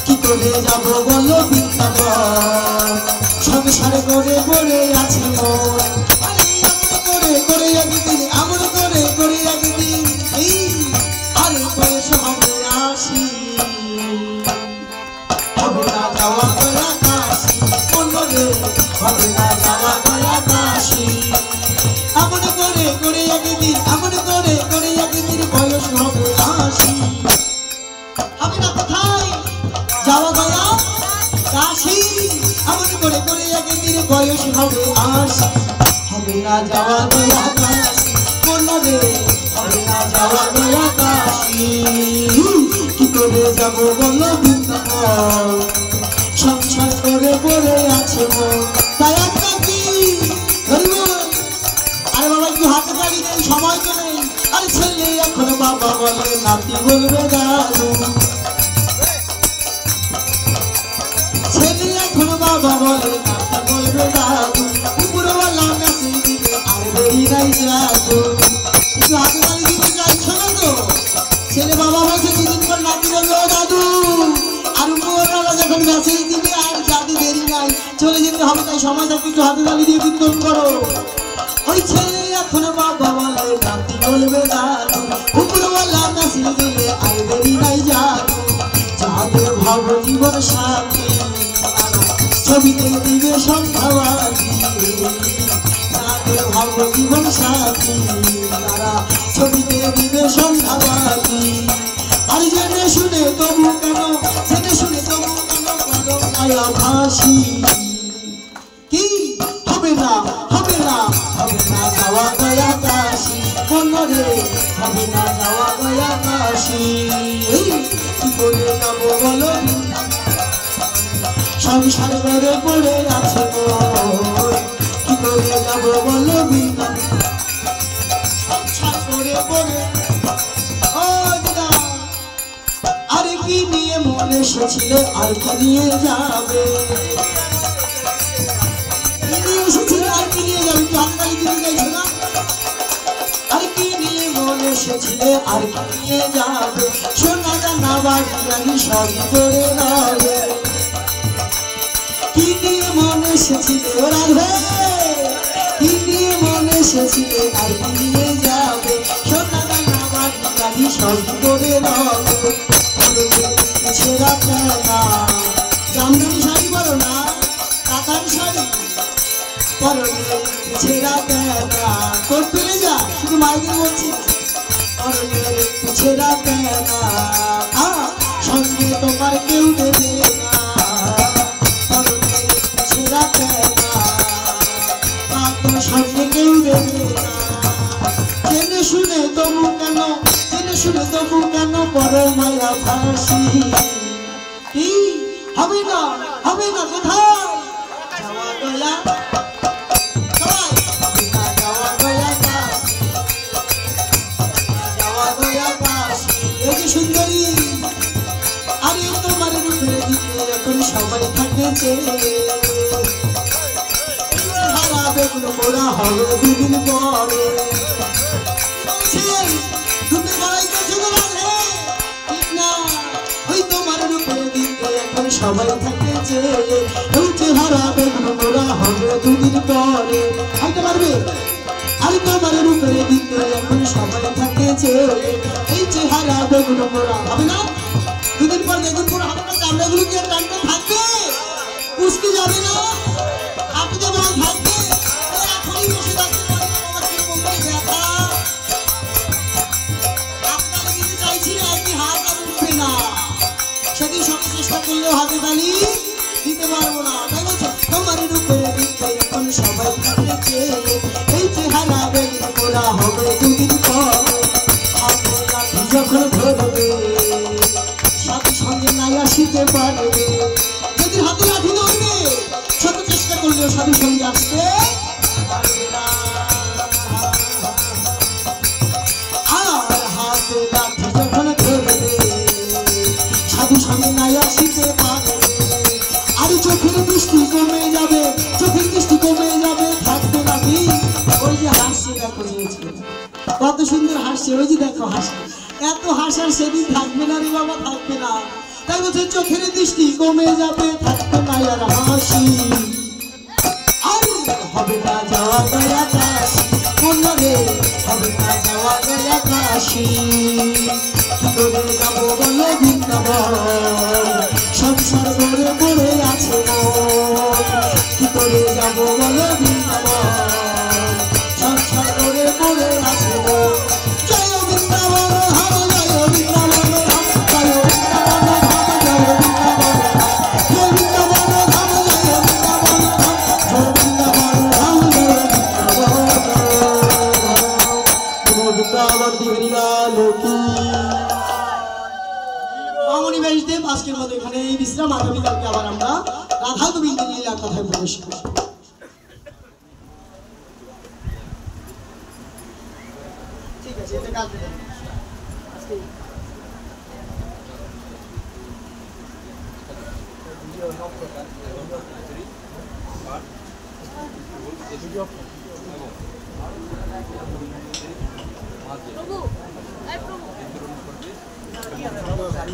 কি করে যাব বলো বৃন্দাবন, সংসারে করে পড়ে আছে মন। আরে আমন করে করে একদিন, আমন করে করে একদিন, এই আরে বয়স হবে 80, হবে না যাওয়া গয়া কাশি, মনরে হবে না যাওয়া গয়া কাশি। আমন করে করে একদিন, আমন করে করে একদিন বয়স হবে 80, হবে না কোথায় যাওয়া গয়া কাশি। আমন করে করে একদিন বয়স হবে 80, হবে না যাওয়া গয়া কাশি, মনরে হবে না যাওয়া গয়া কাশি। কি করে যাব বলো বৃন্দাবন, সংসার করে পড়ে আছে মন। তাই একটা কি হাতে তালি দিতে চাইছো না তো? ছেলে বাবা বলছে দুদিন পর নাতি বললো দাদু আর উপরওয়ালা যখন মেসেজ দিবে আর যাতে দেরি নাই চলে যেতে হবে, তাই সময় থাকতে একটু হাতে তালি দিয়ে কীর্তন করো। ওই ছেলে এখনো বাবা বলে নাতি বলবে দাদু, উপরওয়ালা মেসেজ দিলে আর দেরি নাই যাদু। যাদের ভাব জীবন সাথী ছবিতে দিবে সন্ধ্যাবাদী, যাদের ভাব জীবন সাথী তারা ছবিতে দিবে সন্ধ্যাবাদী। আর জেনে শুনে তবু কেন, জেনে শুনে তবু কেন করো মায়া ফাঁসি। কি হবে না, হবে না, হবে না যাওয়া গয়া কাশি, মনরে হবে না যাওয়া গয়া কাশি। কি করে যাবো বলো, সংসার করে পড়ে আছে মোর, কি করে যাবো বলো বিনা, সংসার করে পড়ে। ও দিদা আরে কি নিয়ে মনে এসেছিলে আর কি নিয়ে যাবে, কি নিয়ে এসেছিলে আর কি নিয়ে যাবে, একটু হাততালি দিতে চাইছো না? আর কি নিয়ে মনে এসেছিলে আর কি নিয়ে যাবে, সোনা দানা বাড়ি গাড়ি সব করে যাবে। কি নিয়ে মনে এসেছিলে ওরা হে, কি নিয়ে মনে এসেছিলে আর কি নিয়ে যাবে, সোনা দানা বাড়ি গাড়ি সব করে যাবে। ছেড়া কেনা জামদানি শাড়ি পরো না, কাতান শাড়ি পরো, ছেড়া কেনা কোট পেলে যা, শুধু মাইকে বলছি ছেড়া কেনা, সঙ্গে তোমার কেউ দেবে না, ছেড়া কেনা তোর সঙ্গে কেউ দেবে না। জেনে শুনে তবু কেন, জেনে শুনে তবু কেন বড় মায়া ফাঁসি। কি হবে না, হবে না কোথায় যাওয়া গয়া, যাওয়া গয়া কাশি, যাওয়া গয়া কাশি। এই যে সুন্দরী আরে তোমার রূপের দিকে এখন সবাই থাকেছে, হারাবে কোনো মোরা হবে দুদিন পরে। দুটো বড়াই করছো তো রাধে, ঠিক না? ওই তোমার রূপের দিকে এখন সবাই থাকেছে, ওই চেহারা বেগুন মোরা হবে দুদিন পরে। আইতে পারবে? আরে তোমার রূপের দিকে এখন সবাই থাকেছে, এই চেহারা বেগুন মোরা হবে না, দুদিন পর বেগুন মোরা হবে না। চামড়াগুলো কি আর টানতে থাকবে, পুষতে যাবে না, হাঁটুতে বল থাকবে, এখনই বসে থাকতে পারবে। আমার কি কোমর ব্যথা, আপনারা দিতে চাইছি না, একটি হাত আর উঠবে না, সেদিন সব চেষ্টা করলেও হাতে তালি দিতে পারবো না। তাই বলছে তোমার রূপের দিকে এখন সবাই থাকেছে, এই চেহারা বেগুন মোরা হবে দুদিন পর। হাতে লাঠি যখন ধরবে সাথে সঙ্গে নাই আসিতে পারবে, যদি হাতে লাঠি ধরবে শত চেষ্টা করলেও সাধু সঙ্গে আসতে পারবে না। আর হাতে লাঠি যখন ধরবে সাধু সঙ্গে নাই আসিতে পারবে, আর চোখের দৃষ্টি কমে যাবে, চোখের দৃষ্টি কমে যাবে, থাকবে না ভিড়। ওই যে হাসছে দেখো, কত সুন্দর হাসছে, ওই যে দেখো হাসছে, এত হাসার সেদিন থাকবে না রে বাবা, থাকবে না। তাই বলছে চোখের দৃষ্টি কমে যাবে, থাকবে না আর হাসি। আর হবে না যাওয়া গয়া কাশি, মনরে হবে না যাওয়া গয়া কাশি। কি করে যাবো বলো বৃন্দাবন, সংসার করে পড়ে আছে মন, কি করে যাবো বলো বৃন্দাবন, সংসার করে পড়ে আছে মন। জয় বৃন্দাবন ধাম, জয় বৃন্দাবন ধাম, জয় বৃন্দাবন ধাম, জয় বৃন্দাবন ধাম, জয় বৃন্দাবন ধাম, জয় বৃন্দাবন ধাম, জয় বৃন্দাবন ধাম, জয় বৃন্দাবন বৃন্দাবন কি। মামনি ব্যাসদেব আজকের মতো এখানে এই বিশ্রাম, আগামীকালকে আবার আমরা রাধা গোবিন্দ লীলা কথায় প্রবেশ করি। ঠিক আছে, এটা কালকে আজকে ভিডিও প্রভু